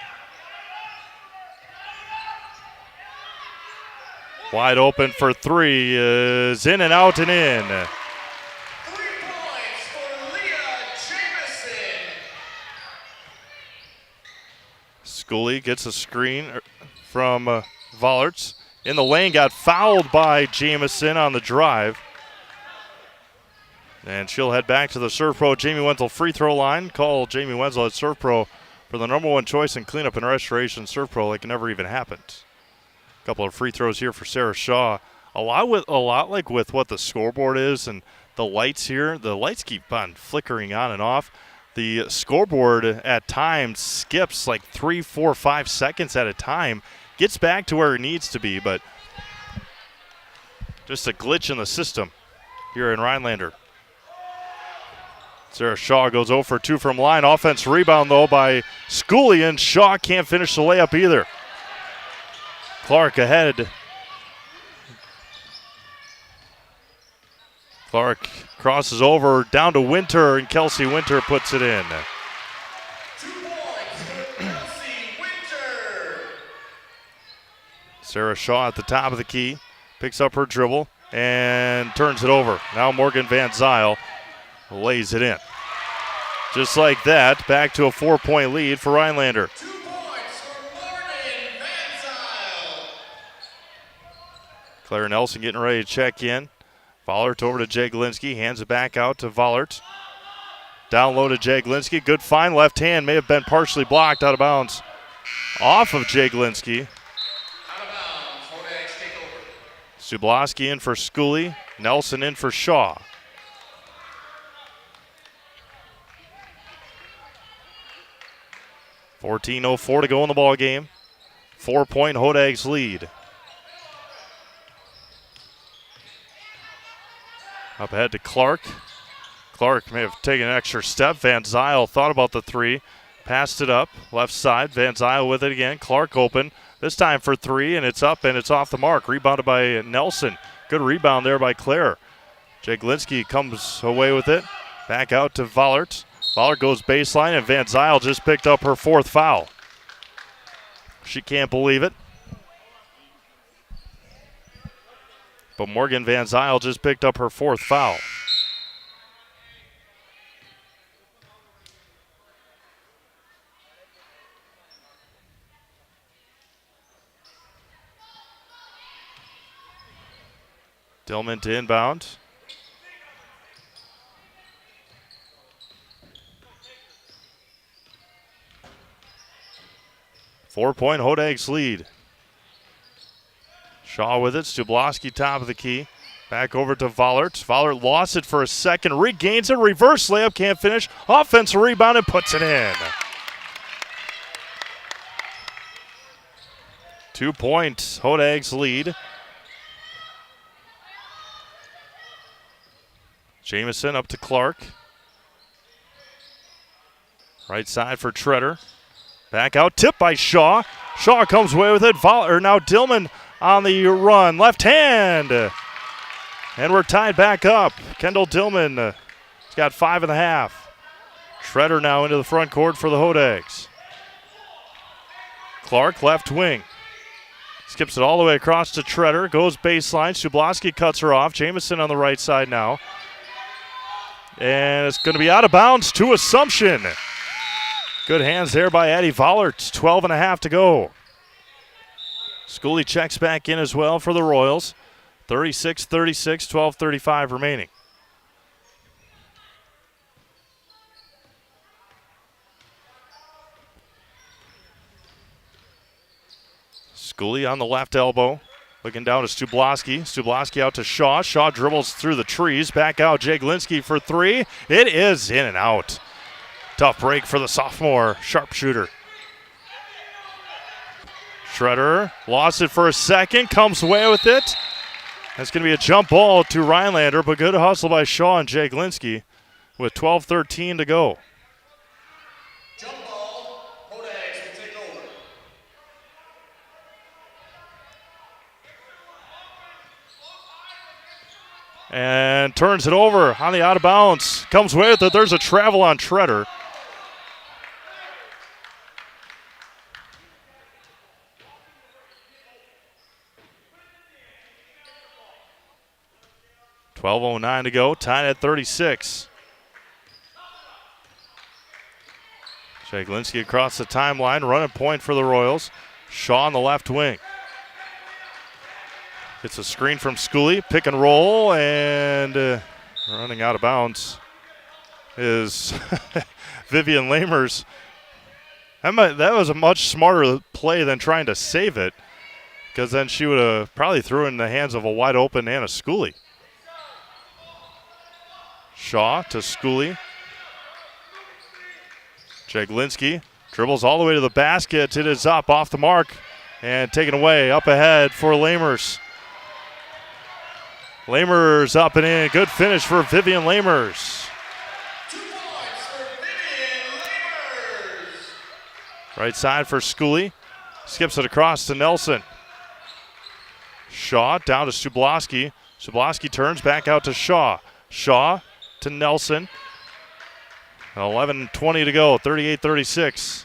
Wide open for three is in and out and in. 3 points for Leah Jamison. Schooley gets a screen from Vollerts. In the lane, got fouled by Jamison on the drive. And she'll head back to the Serve Pro Jamie Wenzel free throw line. Call Jamie Wenzel at Serve Pro for the number one choice in cleanup and restoration. Serve Pro like it never even happened. Couple of free throws here for Sarah Shaw. A lot like with what the scoreboard is and the lights here. The lights keep on flickering on and off. The scoreboard at times skips like 3, 4, 5 seconds at a time. Gets back to where it needs to be, but just a glitch in the system here in Rhinelander. Sarah Shaw goes 0 for 2 from line. Offense rebound, though, by Schooley, and Shaw can't finish the layup either. Clark ahead. Clark crosses over down to Winter, and Kelsey Winter puts it in. 2 points for Kelsey Winter. Sarah Shaw at the top of the key, picks up her dribble and turns it over. Now Morgan Van Zyl lays it in. Just like that, back to a 4-point lead for Rhinelander. 2 points for Morgan Van Zyl. Claire Nelson getting ready to check in. Vollert over to Jaglinski, hands it back out to Vollert. Down low to Jaglinski, good find, left hand, may have been partially blocked, out of bounds. Off of Jaglinski. Sublaski in for Schooley, Nelson in for Shaw. $14:04 to go in the ball game. 4-point Hodags lead. Up ahead to Clark. Clark may have taken an extra step. Van Zyl thought about the three. Passed it up. Left side. Van Zyl with it again. Clark open. This time for three, and it's up and it's off the mark. Rebounded by Nelson. Good rebound there by Claire. Jaglinski comes away with it. Back out to Vollert. Vollert goes baseline, and Van Zyl just picked up her 4th foul. She can't believe it. But Morgan Van Zyl just picked up her 4th foul. Dillman to inbound. 4-point Hodags lead. Shaw with it. Stubloski top of the key. Back over to Vollert. Vollert lost it for a second. Regains it. Reverse layup. Can't finish. Offensive rebound and puts it in. 2 points. Hodags lead. Jamison up to Clark. Right side for Treader. Back out. Tip by Shaw. Shaw comes away with it. Now Dillman on the run. Left hand. And we're tied back up. Kendall Dillman has got 5.5. Treader now into the front court for the Hodags. Clark left wing. Skips it all the way across to Treader. Goes baseline. Stubloski cuts her off. Jamison on the right side now. And it's going to be out of bounds to Assumption. Good hands there by Addie Vollert. 12.5 to go. Schooley checks back in as well for the Royals. 36-36, 12:35 remaining. Schooley on the left elbow. Looking down to Stubloski. Stubloski out to Shaw. Shaw dribbles through the trees. Back out Jaglinski for three. It is in and out. Tough break for the sophomore sharpshooter. Schroeder lost it for a second. Comes away with it. That's going to be a jump ball to Rhinelander, but good hustle by Shaw and Jaglinski with 12:13 to go. Jump ball. Hodags will take over. And turns it over on the out of bounds. Comes away with it. There's a travel on Treader. .12:09 to go. Tied at 36. Jaglinski across the timeline. Running point for the Royals. Shaw on the left wing. Gets a screen from Schooley. Pick and roll. And running out of bounds is Vivian Lamers. That was a much smarter play than trying to save it, because then she would have probably threw it in the hands of a wide open Anna Schooley. Shaw to Schooley. Jaglinski dribbles all the way to the basket. It is up off the mark and taken away up ahead for Lamers. Lamers up and in. Good finish for Vivian Lamers. 2 points for Vivian Lamers. Right side for Schooley. Skips it across to Nelson. Shaw down to Stubloski. Stubloski turns back out to Shaw. Shaw to Nelson. 11:20 to go, 38-36.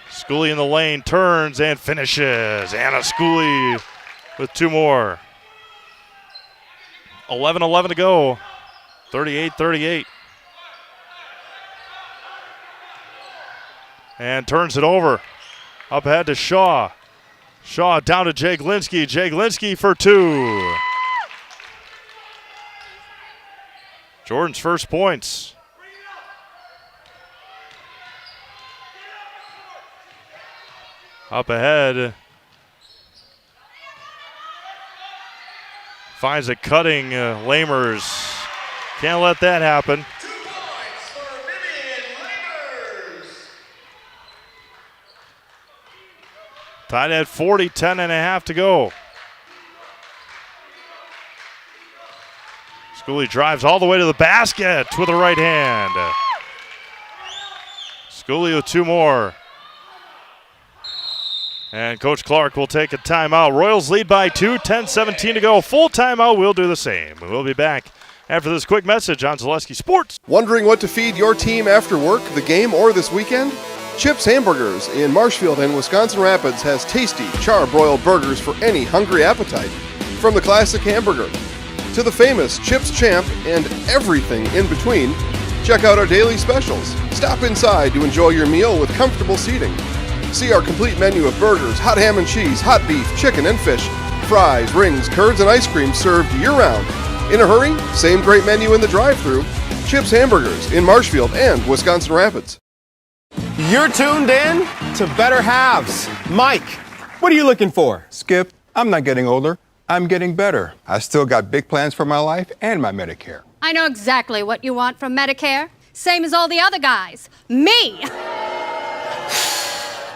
Schooley in the lane, turns and finishes. Anna Schooley with 2 more. 11:11 to go, 38-38. And turns it over. Up ahead to Shaw. Shaw down to Jaglinski. Jaglinski for 2. Jordan's first points. Up ahead. Finds a cutting Lamers. Can't let that happen. 2 points for Vivian Lamers. Tied at 40, 10.5 to go. Schooley drives all the way to the basket with the right hand. Schooley with 2 more. And Coach Clark will take a timeout. Royals lead by 2, 10-17 to go. Full timeout, we'll do the same. We'll be back after this quick message on Zaleski Sports. Wondering what to feed your team after work, the game, or this weekend? Chips Hamburgers in Marshfield and Wisconsin Rapids has tasty, char-broiled burgers for any hungry appetite. From the classic hamburger to the famous Chips Champ and everything in between, check out our daily specials. Stop inside to enjoy your meal with comfortable seating. See our complete menu of burgers, hot ham and cheese, hot beef, chicken and fish, fries, rings, curds, and ice cream served year-round. In a hurry? Same great menu in the drive-thru. Chips Hamburgers in Marshfield and Wisconsin Rapids. You're tuned in to Better Halves. Mike, what are you looking for? Skip, I'm not getting older. I'm getting better. I still got big plans for my life and my Medicare. I know exactly what you want from Medicare. Same as all the other guys. Me!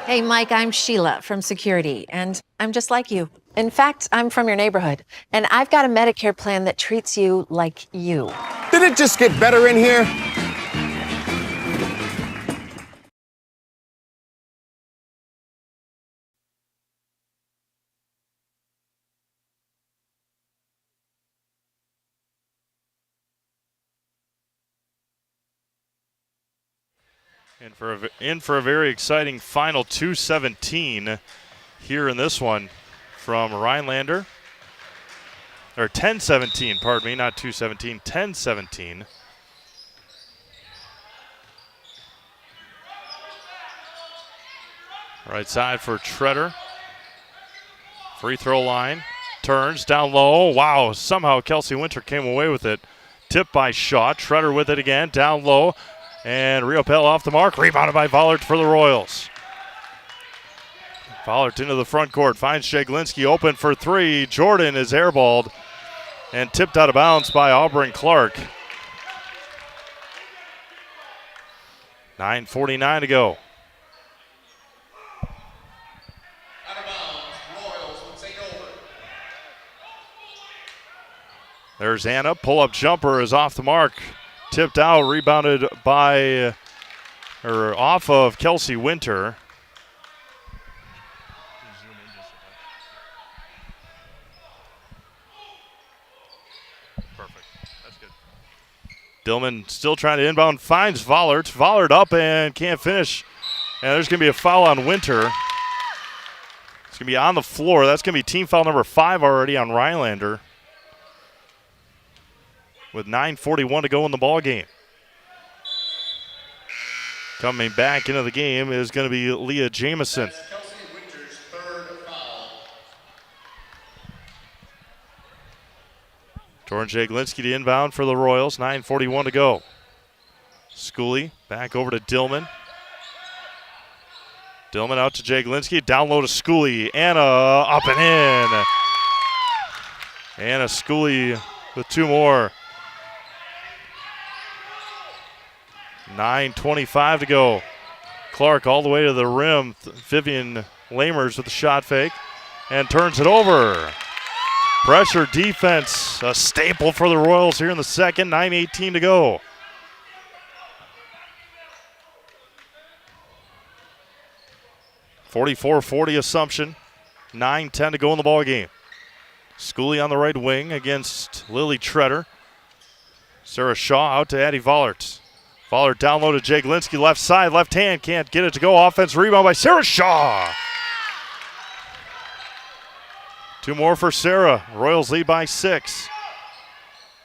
Hey, Mike, I'm Sheila from Security, and I'm just like you. In fact, I'm from your neighborhood, and I've got a Medicare plan that treats you like you. Did it just get better in here? In for a very exciting final 2:17 here in this one from Rhinelander. Or 10:17, pardon me, not 2:17, 10:17. Right side for Treader. Free throw line. Turns down low. Wow, somehow Kelsey Winter came away with it. Tipped by Shaw. Treader with it again, down low. And Riopel off the mark. Rebounded by Vollert for the Royals. Vollert into the front court. Finds Jaglinski open for three. Jordan is airballed and tipped out of bounds by Auburn Clark. 9:49 to go. There's Anna. Pull-up jumper is off the mark. Tipped out, rebounded by, or off of Kelsey Winter. Perfect. That's good. Dillman still trying to inbound, finds Vollert. Vollert up and can't finish. And there's going to be a foul on Winter. It's going to be on the floor. That's going to be team foul number 5 already on Rhinelander, with 9:41 to go in the ball game. Coming back into the game is going to be Leah Jamison. Torrin Jaglinski to inbound for the Royals. 9:41 to go. Schooley back over to Dillman. Dillman out to Jaglinski. Down low to Schooley. Anna up and in. Anna Schooley with 2 more. 9:25 to go. Clark all the way to the rim. Vivian Lamers with the shot fake and turns it over. Pressure defense, a staple for the Royals here in the second. 9:18 to go. .44-40 Assumption. 9:10 to go in the ball game. Schooley on the right wing against Lily Treader. Sarah Shaw out to Addie Vollert. Vollert down low to Jaglinski, left side, left hand, can't get it to go. Offense rebound by Sarah Shaw. 2 more for Sarah. Royals lead by 6.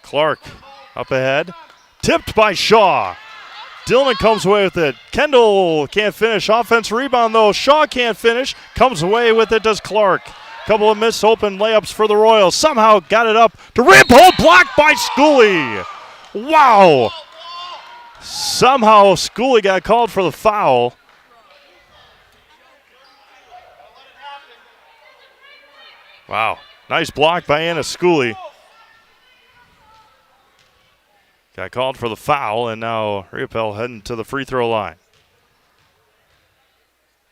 Clark up ahead. Tipped by Shaw. Dillman comes away with it. Kendall can't finish. Offense rebound though. Shaw can't finish. Comes away with it, does Clark. Couple of missed open layups for the Royals. Somehow got it up to rip hole, blocked by Schooley. Wow. Somehow Schooley got called for the foul. Wow. Nice block by Anna Schooley. Got called for the foul, and now Riopel heading to the free throw line.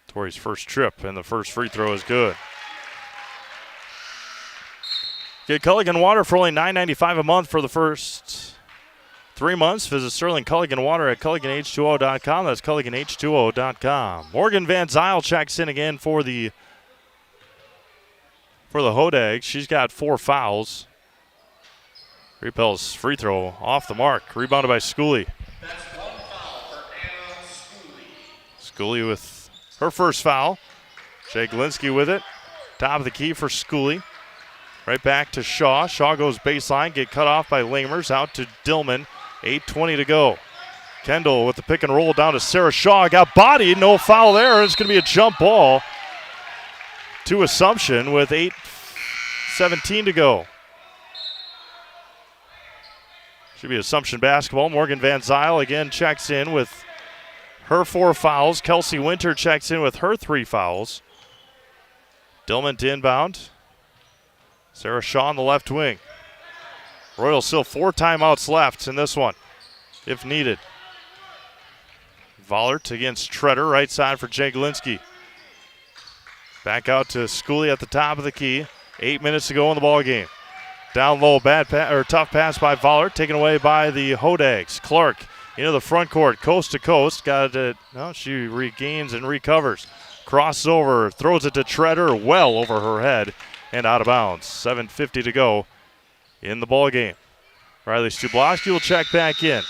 Tori's first trip, and the first free throw is good. Get Culligan Water for only $9.95 a month for the first 3 months. Visit Sterling Culligan Water at CulliganH2O.com. That's CulliganH2O.com. Morgan Van Zyl checks in again for the Hodags. She's got 4 fouls. Riopel's free throw off the mark. Rebounded by Schooley. That's 1 foul for Anna Schooley. Schooley with her first foul. Jaglinski with it. Top of the key for Schooley. Right back to Shaw. Shaw goes baseline. Get cut off by Lamers. Out to Dillman. 8:20 to go. Kendall with the pick and roll down to Sarah Shaw. Got bodied. No foul there. It's going to be a jump ball to Assumption with 8:17 to go. Should be Assumption basketball. Morgan Van Zyl again checks in with her 4 fouls. Kelsey Winter checks in with her 3 fouls. Dillman to inbound. Sarah Shaw on the left wing. Royals still 4 timeouts left in this one, if needed. Vollert against Treader, right side for Jaglinski. Back out to Schooley at the top of the key. 8 minutes to go in the ball game. Down low, tough pass by Vollert, taken away by the Hodags. Clark into the front court, coast to coast. She regains and recovers. Crosses over, throws it to Treader, well over her head and out of bounds. 7:50 to go in the ball game. Riley Stublowski will check back in.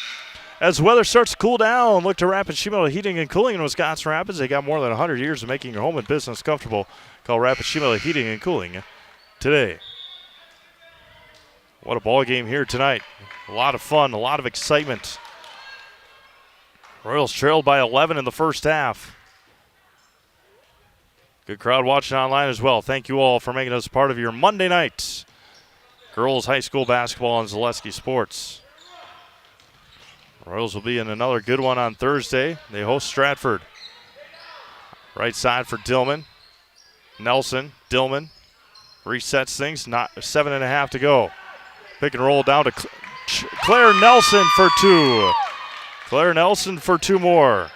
As weather starts to cool down, look to Rapid Shimano Heating and Cooling in Wisconsin Rapids. They got more than 100 years of making your home and business comfortable. Call Rapid Shimano Heating and Cooling today. What a ball game here tonight. A lot of fun, a lot of excitement. Royals trailed by 11 in the first half. Good crowd watching online as well. Thank you all for making us part of your Monday night girls high school basketball on Zaleski Sports. Royals will be in another good one on Thursday. They host Stratford. Right side for Dillman. Nelson, Dillman resets things. 7.5 to go. Pick and roll down to Claire Nelson for 2. Claire Nelson for 2 more.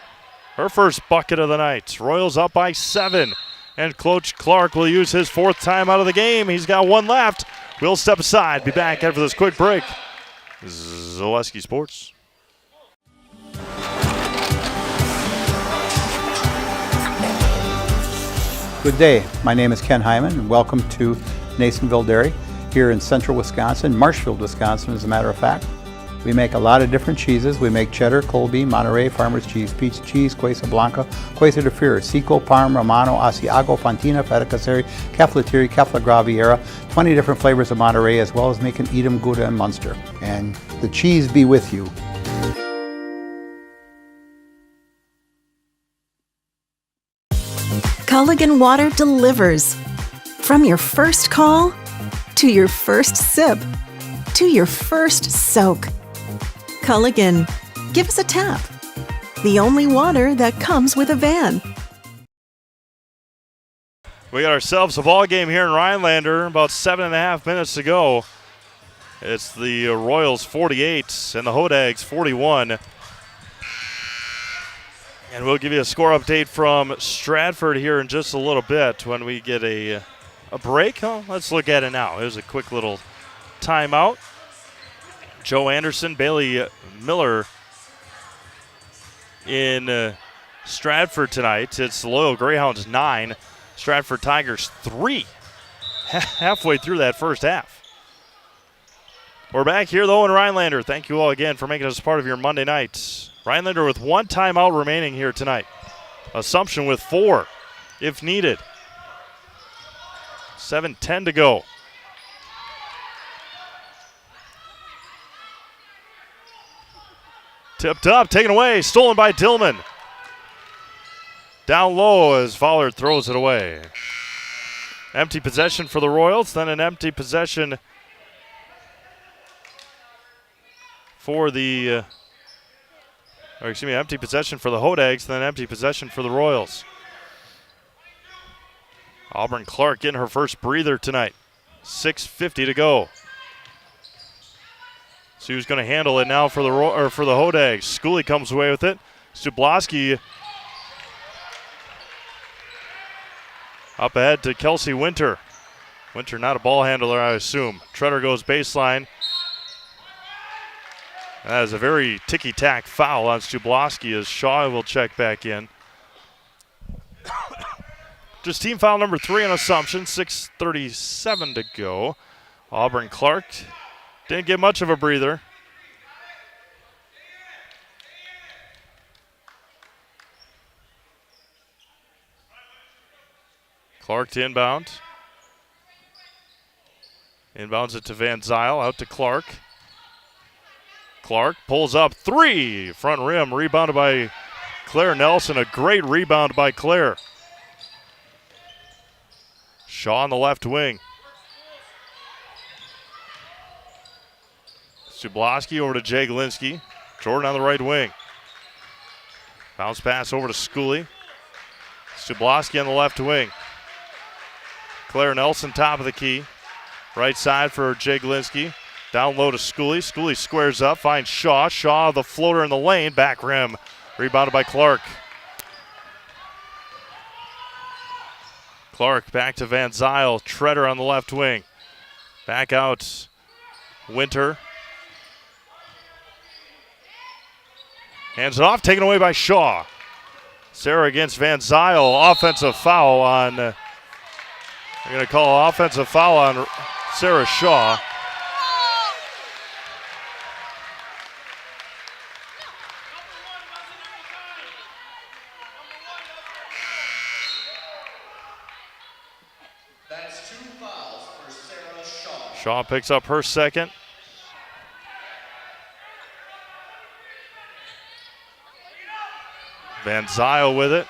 Her first bucket of the night. Royals up by 7. And Coach Clark will use his 4th time out of the game. He's got 1 left. We'll step aside. Be back after this quick break. Zaleski Sports. Good day. My name is Ken Hyman, and welcome to Nasonville Dairy here in central Wisconsin, Marshfield, Wisconsin, as a matter of fact. We make a lot of different cheeses. We make cheddar, Colby, Monterey, Farmer's Cheese, Pizza Cheese, Quesa Blanca, Quesa de Fir, Seco, Parm, Romano, Asiago, Fontina, Feta Caseri, Caflatiri, Cafla Graviera, 20 different flavors of Monterey, as well as making Edam, Gouda, and Munster. And the cheese be with you. Culligan Water delivers. From your first call, to your first sip, to your first soak. Culligan, give us a tap. The only water that comes with a van. We got ourselves a ball game here in Rhinelander. About 7.5 minutes to go. It's the Royals 48 and the Hodags 41. And we'll give you a score update from Stratford here in just a little bit when we get a break. Oh, let's look at it now. Here's a quick little timeout. Joe Anderson, Bailey Miller in Stratford tonight. It's the Loyal Greyhounds 9, Stratford Tigers 3. Halfway through that first half. We're back here though in Rhinelander. Thank you all again for making us part of your Monday night. Rhinelander with 1 timeout remaining here tonight. Assumption with 4 if needed. 7:10 to go. Tipped up, taken away, stolen by Dillman. Down low as Fowler throws it away. Empty possession for the Royals, then an empty possession for the, empty possession for the Hodags, then empty possession for the Royals. Auburn Clark getting her first breather tonight. 6:50 to go. See who's going to handle it now for the Hodags. Schooley comes away with it. Stublowski up ahead to Kelsey Winter. Winter not a ball handler, I assume. Treader goes baseline. That is a very ticky-tack foul on Stublowski as Shaw will check back in. Just team foul number 3 on Assumption. 6:37 to go. Auburn Clark didn't get much of a breather. Clark to inbound. Inbounds it to Van Zyl, out to Clark. Clark pulls up 3. Front rim, rebounded by Claire Nelson. A great rebound by Claire. Shaw on the left wing. Stublowski over to Jaglinski. Jordan on the right wing. Bounce pass over to Schooley. Stubloski on the left wing. Claire Nelson top of the key. Right side for Jaglinski. Down low to Schooley. Schooley squares up, finds Shaw. Shaw, the floater in the lane. Back rim. Rebounded by Clark. Clark back to Van Zyl. Treader on the left wing. Back out Winter. Hands it off, taken away by Shaw. Sarah against Van Zyl. Offensive foul on, they're going to call an offensive foul on Sarah Shaw. That's 2 fouls for Sarah Shaw. Shaw picks up her second. Van Zyl with it.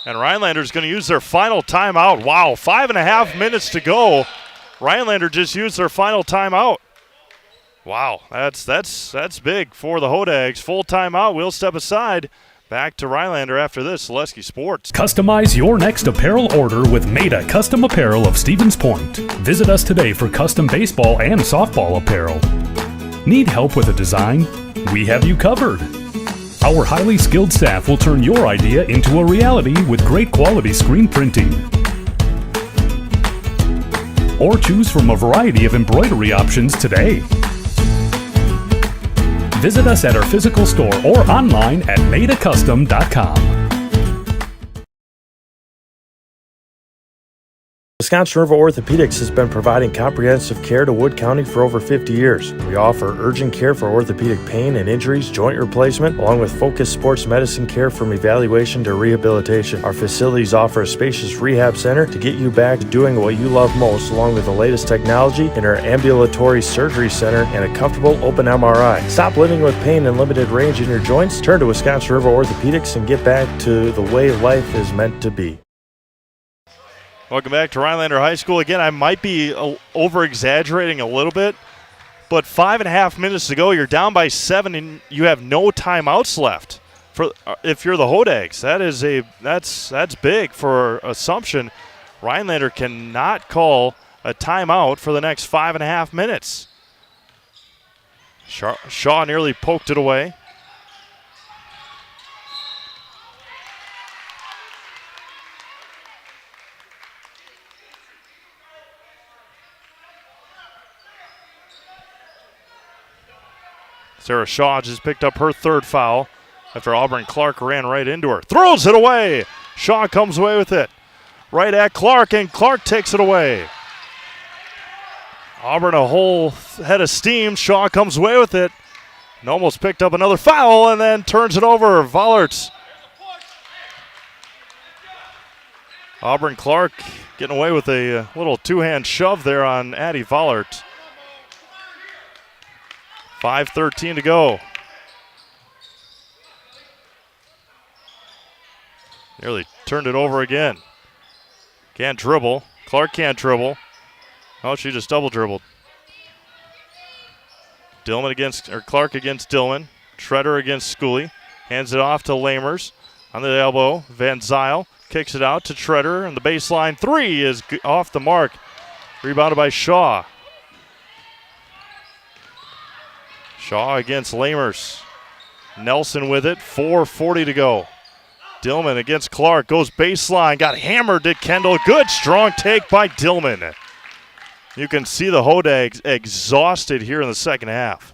And Rhinelander's going to use their final timeout. Wow, 5.5 minutes to go. Rhinelander just used their final timeout. Wow, that's big for the Hodags. Full timeout. We'll step aside. Back to Rhinelander after this. Zaleski Sports. Customize your next apparel order with Maida Custom Apparel of Stevens Point. Visit us today for custom baseball and softball apparel. Need help with a design? We have you covered. Our highly skilled staff will turn your idea into a reality with great quality screen printing. Or choose from a variety of embroidery options today. Visit us at our physical store or online at maidacustom.com. Wisconsin River Orthopedics has been providing comprehensive care to Wood County for over 50 years. We offer urgent care for orthopedic pain and injuries, joint replacement, along with focused sports medicine care from evaluation to rehabilitation. Our facilities offer a spacious rehab center to get you back to doing what you love most, along with the latest technology in our ambulatory surgery center and a comfortable open MRI. Stop living with pain and limited range in your joints. Turn to Wisconsin River Orthopedics and get back to the way life is meant to be. Welcome back to Rhinelander High School. Again, I might be over-exaggerating a little bit, but 5.5 minutes to go. You're down by 7, and you have no timeouts left. For if you're the Hodags, that's big for Assumption. Rhinelander cannot call a timeout for the next 5.5 minutes. Shaw nearly poked it away. Sarah Shaw just picked up her third foul after Auburn Clark ran right into her. Throws it away. Shaw comes away with it. Right at Clark, and Clark takes it away. Auburn a whole head of steam. Shaw comes away with it and almost picked up another foul and then turns it over. Vollert. Auburn Clark getting away with a little two-hand shove there on Addie Vollert. 5:13 to go. Nearly turned it over again. Can't dribble. Clark can't dribble. Oh, she just double dribbled. Clark against Dillman. Treader against Schooley. Hands it off to Lamers. On the elbow, Van Zyl kicks it out to Treader, and the baseline three is off the mark. Rebounded by Shaw. Shaw against Lamers. Nelson with it, 4:40 to go. Dillman against Clark, goes baseline, got hammered, did Kendall. Good strong take by Dillman. You can see the Hodags exhausted here in the second half.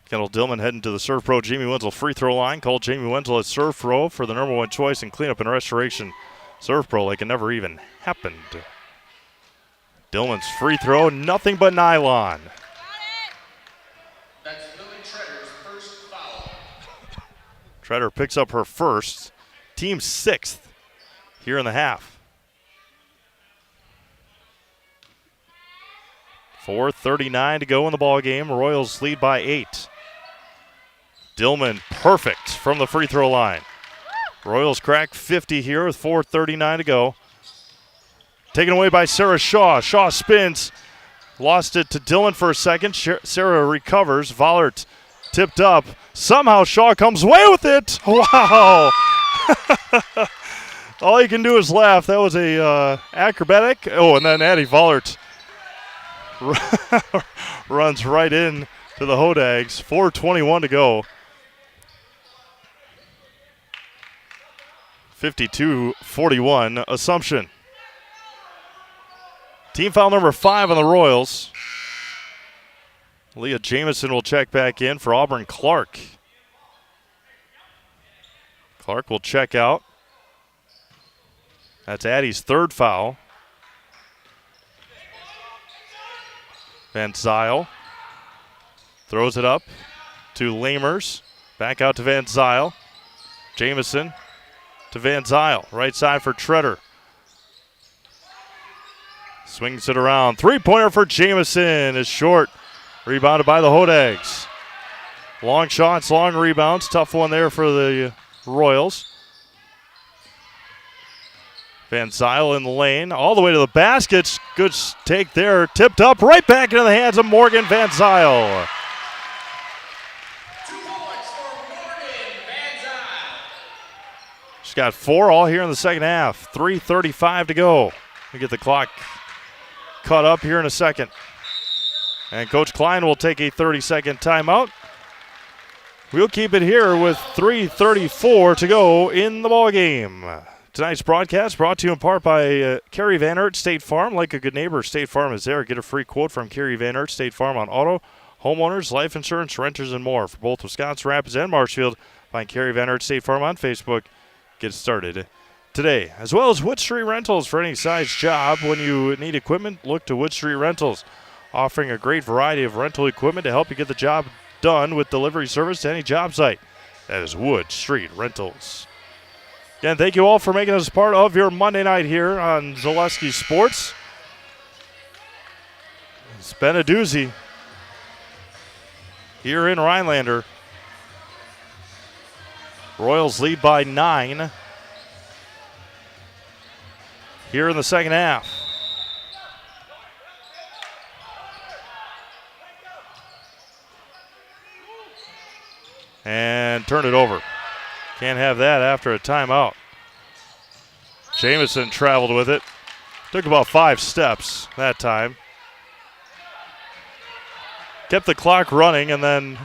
Kendall Dillman heading to the Serve Pro Jamie Wenzel free throw line. Call Jamie Wenzel at Serve Pro for the #1 choice in cleanup and restoration. Serve Pro like it never even happened. Dillman's free throw, nothing but nylon. That's Lily Treader's first foul. Treader picks up her first, team 6th here in the half. 4:39 to go in the ball game. Royals lead by 8. Dillman perfect from the free throw line. Royals crack 50 here with 4:39 to go. Taken away by Sarah Shaw. Shaw spins, Lost it to Dillon for a second. Sarah recovers. Vollert tipped up. Somehow Shaw comes away with it. Wow. All you can do is laugh. That was a acrobatic. Oh, and then Addie Vollert runs right in to the Hodags. 4:21 to go. 52-41 Assumption. Team foul number 5 on the Royals. Leah Jamison will check back in for Auburn Clark. Clark will check out. That's Addie's 3rd foul. Van Zyl throws it up to Lamers. Back out to Van Zyl. Jamison to Van Zyl. Right side for Treader. Swings it around. 3-pointer for Jamison is short. Rebounded by the Hodags. Long shots, long rebounds. Tough one there for the Royals. Van Zyl in the lane. All the way to the basket. Good take there. Tipped up right back into the hands of Morgan Van Zyl. She's got 4 all here in the second half. 3:35 to go. We get the clock cut up here in a second. And Coach Klein will take a 30-second timeout. We'll keep it here with 3:34 to go in the ballgame. Tonight's broadcast brought to you in part by Kerry Van Aert State Farm. Like a good neighbor, State Farm is there. Get a free quote from Kerry Van Aert State Farm on auto, homeowners, life insurance, renters, and more. For both Wisconsin Rapids and Marshfield, find Kerry Van Aert State Farm on Facebook. Get started today. As well as Wood Street Rentals for any size job. When you need equipment, look to Wood Street Rentals. Offering a great variety of rental equipment to help you get the job done with delivery service to any job site. That is Wood Street Rentals. Again, thank you all for making us part of your Monday night here on Zaleski Sports. It's been a doozy here in Rhinelander. Royals lead by 9 here in the second half. And turn it over. Can't have that after a timeout. Jamison traveled with it. Took about 5 steps that time. Kept the clock running, and then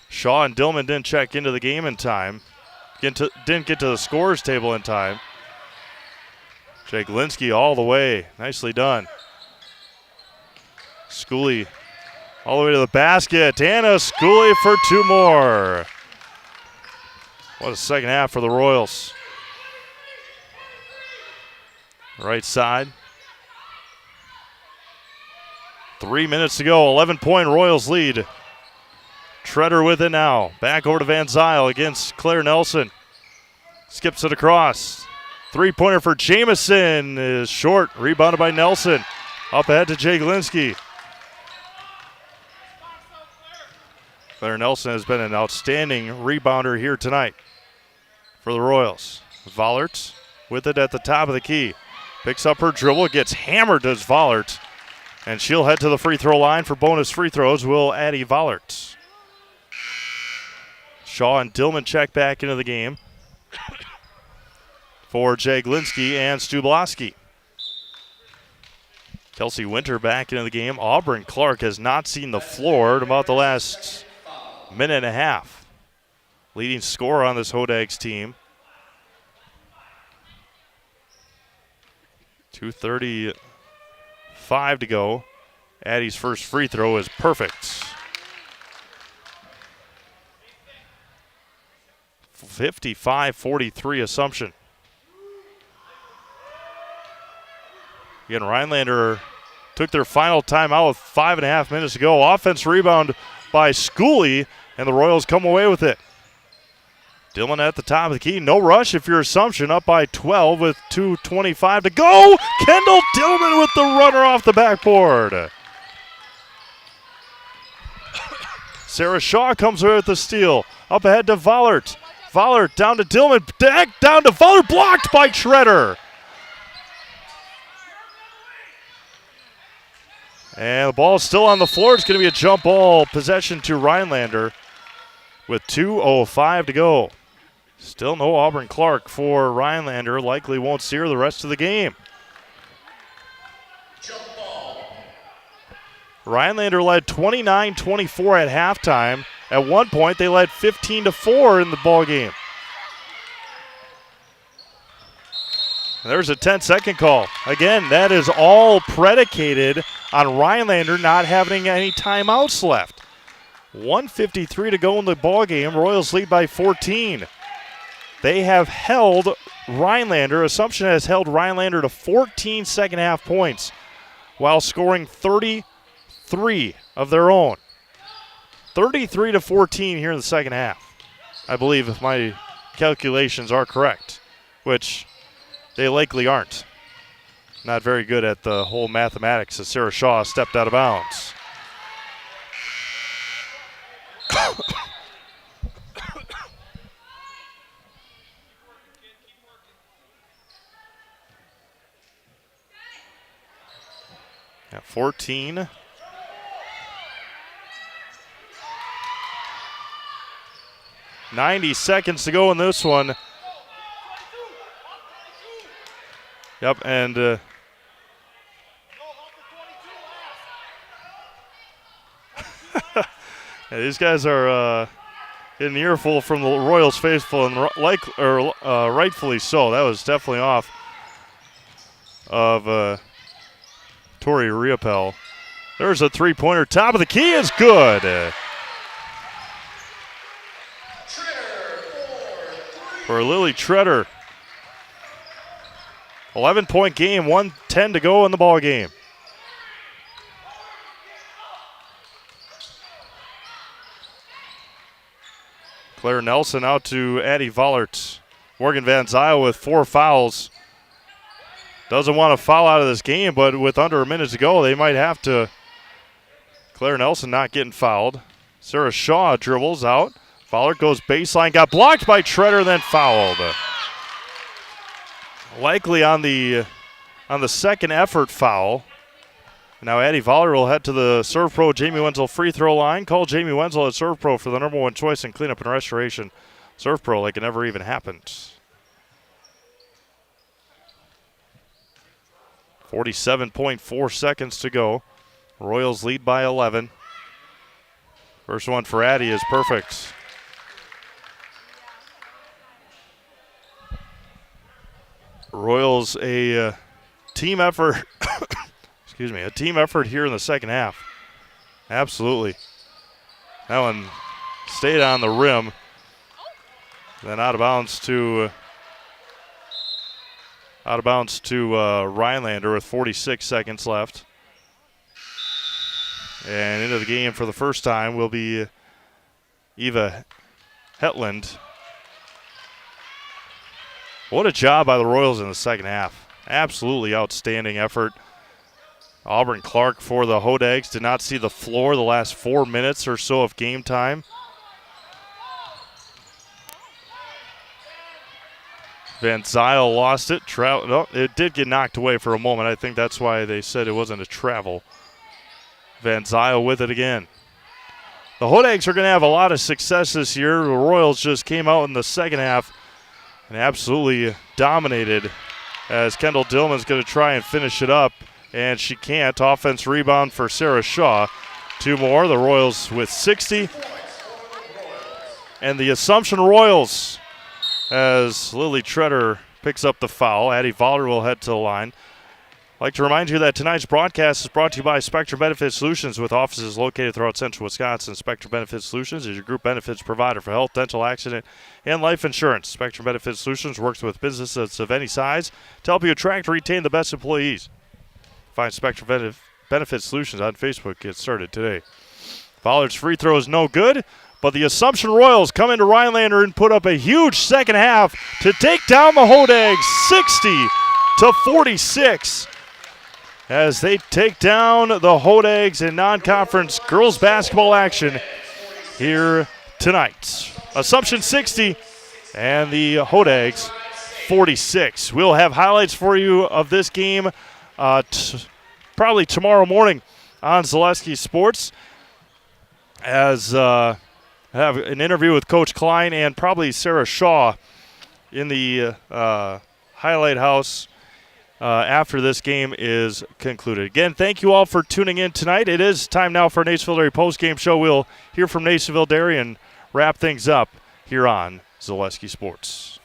Shaw and Dillman didn't check into the game in time. Didn't get to the scorers table in time. Jake Linsky all the way. Nicely done. Schooley all the way to the basket. Anna Schooley for 2 more. What a second half for the Royals. Right side. 3 minutes to go. 11-point Royals lead. Treader with it now. Back over to Van Zyl against Claire Nelson. Skips it across. 3-pointer for Jamison is short. Rebounded by Nelson. Up ahead to Jake Linsky. Claire Nelson has been an outstanding rebounder here tonight for the Royals. Vollert with it at the top of the key. Picks up her dribble, gets hammered, does Vollert. And she'll head to the free throw line for bonus free throws. Will Addie Vollert. Shaw and Dillman check back into the game for Jaglinski and Stublaski. Kelsey Winter back into the game. Auburn Clark has not seen the floor in about the last minute and a half. Leading scorer on this Hodags team. 2:35 to go. Addie's first free throw is perfect. 55-43 Assumption. Again, Rhinelander took their final timeout with 5.5 minutes to go. Offense rebound by Schooley, and the Royals come away with it. Dillon at the top of the key. No rush if you're Assumption, up by 12 with 2:25 to go. Kendall Dillman with the runner off the backboard. Sarah Shaw comes away with the steal. Up ahead to Vollert. Vollert down to Dillman. Back down to Vollert. Blocked by Treader. And the ball is still on the floor. It's going to be a jump ball possession to Rhinelander with 2:05 to go. Still no Auburn Clark for Rhinelander. Likely won't see her the rest of the game. Rhinelander led 29-24 at halftime. At one point, they led 15-4 in the ball game. There's a 10-second call. Again, that is all predicated on Rhinelander not having any timeouts left. 1:53 to go in the ball game. Royals lead by 14. They have held Rhinelander. Assumption has held Rhinelander to 14 second half points while scoring 33 of their own. 33-14 here in the second half, I believe, if my calculations are correct, which they likely aren't. Not very good at the whole mathematics as Sarah Shaw stepped out of bounds. At 14. .90 seconds to go in this one. Yep, and these guys are getting an earful from the Royals faithful, and rightfully so. That was definitely off of Tori Riopel. There's a three-pointer. Top of the key is good. For Lily Treader. 11-point game, 1:10 to go in the ball game. Claire Nelson out to Addie Vollert. Morgan Van Zyl with 4 fouls. Doesn't want to foul out of this game, but with under a minute to go, they might have to. Claire Nelson not getting fouled. Sarah Shaw dribbles out. Vollert goes baseline, got blocked by Treader, then fouled. Likely on the second effort foul. Now Addie Vollert will head to the Serve Pro Jamie Wenzel free throw line. Call Jamie Wenzel at Serve Pro for the #1 choice in cleanup and restoration. Serve Pro like it never even happened. 47.4 seconds to go. Royals lead by 11. First one for Addie is perfect. Royals a team effort. Excuse me, a team effort here in the second half. Absolutely. That one stayed on the rim. Then out of bounds to Rhinelander with 46 seconds left. And into the game for the first time will be Eva Hetland. What a job by the Royals in the second half. Absolutely outstanding effort. Auburn Clark for the Hodags did not see the floor the last 4 minutes or so of game time. Van Zyl lost it. No, it did get knocked away for a moment. I think that's why they said it wasn't a travel. Van Zyl with it again. The Hodags are going to have a lot of success this year. The Royals just came out in the second half and absolutely dominated as Kendall Dillman's going to try and finish it up, and she can't. Offense rebound for Sarah Shaw. 2 more. The Royals with 60. And the Assumption Royals as Lily Treader picks up the foul. Addie Vollert will head to the line. I'd like to remind you that tonight's broadcast is brought to you by Spectrum Benefit Solutions with offices located throughout central Wisconsin. Spectrum Benefit Solutions is your group benefits provider for health, dental, accident, and life insurance. Spectrum Benefit Solutions works with businesses of any size to help you attract and retain the best employees. Find Spectrum Benefit Solutions on Facebook. Get started today. Vollert's free throw is no good, but the Assumption Royals come into Rhinelander and put up a huge second half to take down the Hodags 60-46. As they take down the Hodags in non-conference girls basketball action here tonight. Assumption 60 and the Hodags 46. We'll have highlights for you of this game probably tomorrow morning on Zaleski Sports as I have an interview with Coach Klein and probably Sarah Shaw in the highlight house after this game is concluded. Again, thank you all for tuning in tonight. It is time now for a Nationville Dairy postgame show. We'll hear from Nationville Dairy and wrap things up here on Zaleski Sports.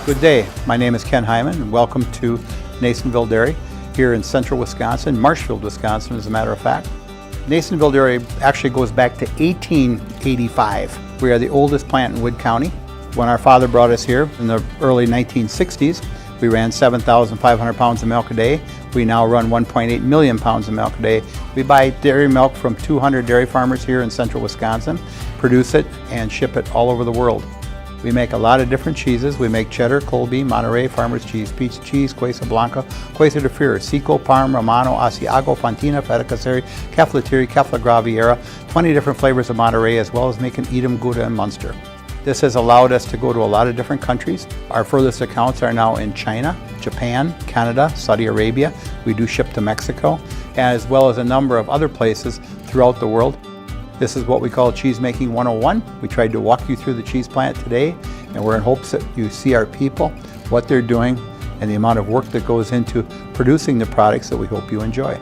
Good day. My name is Ken Hyman, and welcome to Nationville Dairy here in central Wisconsin, Marshfield, Wisconsin, as a matter of fact. Nationville Dairy actually goes back to 1885. We are the oldest plant in Wood County. When our father brought us here in the early 1960s, we ran 7,500 pounds of milk a day. We now run 1.8 million pounds of milk a day. We buy dairy milk from 200 dairy farmers here in central Wisconsin, produce it, and ship it all over the world. We make a lot of different cheeses. We make cheddar, Colby, Monterey, Farmer's Cheese, Pizza Cheese, Quesa Blanca, Quesa de Fury, Seco, Parm, Romano, Asiago, Fontina, Feta Caseri, Cafflatiri, Caffla Graviera, 20 different flavors of Monterey, as well as making Edam, Gouda, and Munster. This has allowed us to go to a lot of different countries. Our furthest accounts are now in China, Japan, Canada, Saudi Arabia. We do ship to Mexico, as well as a number of other places throughout the world. This is what we call Cheese Making 101. We tried to walk you through the cheese plant today, and we're in hopes that you see our people, what they're doing, and the amount of work that goes into producing the products that we hope you enjoy.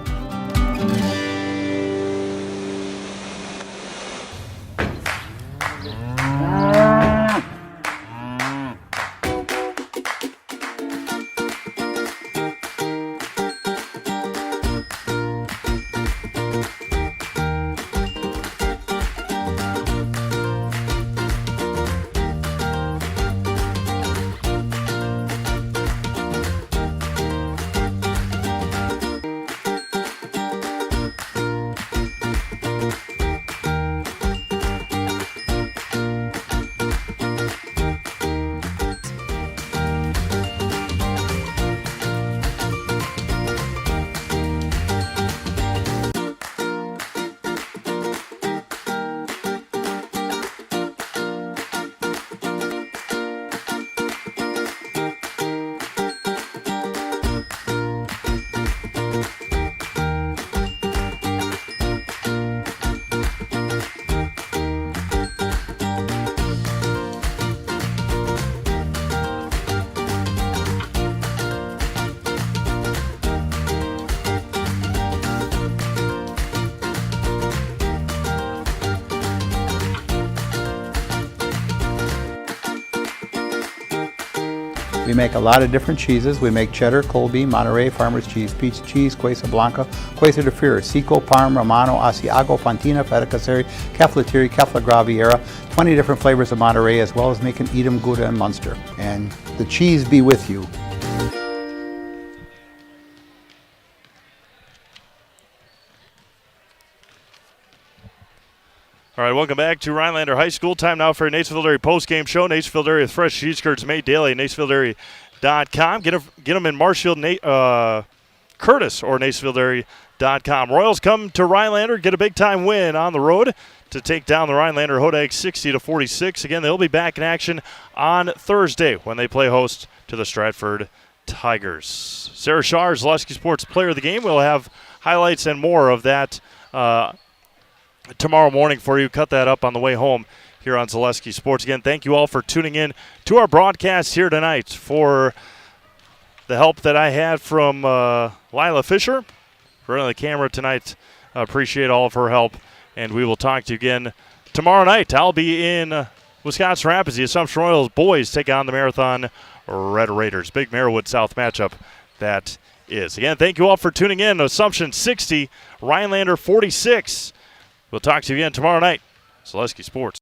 We make a lot of different cheeses. We make cheddar, Colby, Monterey, Farmer's Cheese, Pizza Cheese, Quesa Blanca, Quesa de Fury, Seco, Parm, Romano, Asiago, Fontina, Feta Caseri, Cafflatiri, Caffla Graviera, 20 different flavors of Monterey, as well as making Edam, Gouda, and Munster. And the cheese be with you. All right, welcome back to Rhinelander High School. Time now for a Nationville Dairy postgame show. Nationville Dairy with fresh cheese curds made daily at NationvilleDairy.com. Get them in Marshfield, Curtis, or NationvilleDairy.com. Royals come to Rhinelander, get a big-time win on the road to take down the Rhinelander Hodags 60-46. Again, they'll be back in action on Thursday when they play host to the Stratford Tigers. Sarah Shaw, Zaleski Sports Player of the Game. We'll have highlights and more of that tomorrow morning for you. Cut that up on the way home here on Zaleski Sports. Again, thank you all for tuning in to our broadcast here tonight. For the help that I had from Lila Fisher running the camera tonight, appreciate all of her help, and we will talk to you again tomorrow night. I'll be in Wisconsin Rapids. The Assumption Royals boys take on the Marathon Red Raiders. Big Marywood South matchup that is. Again, thank you all for tuning in. Assumption 60, Rhinelander 46. We'll talk to you again tomorrow night. Zaleski Sports.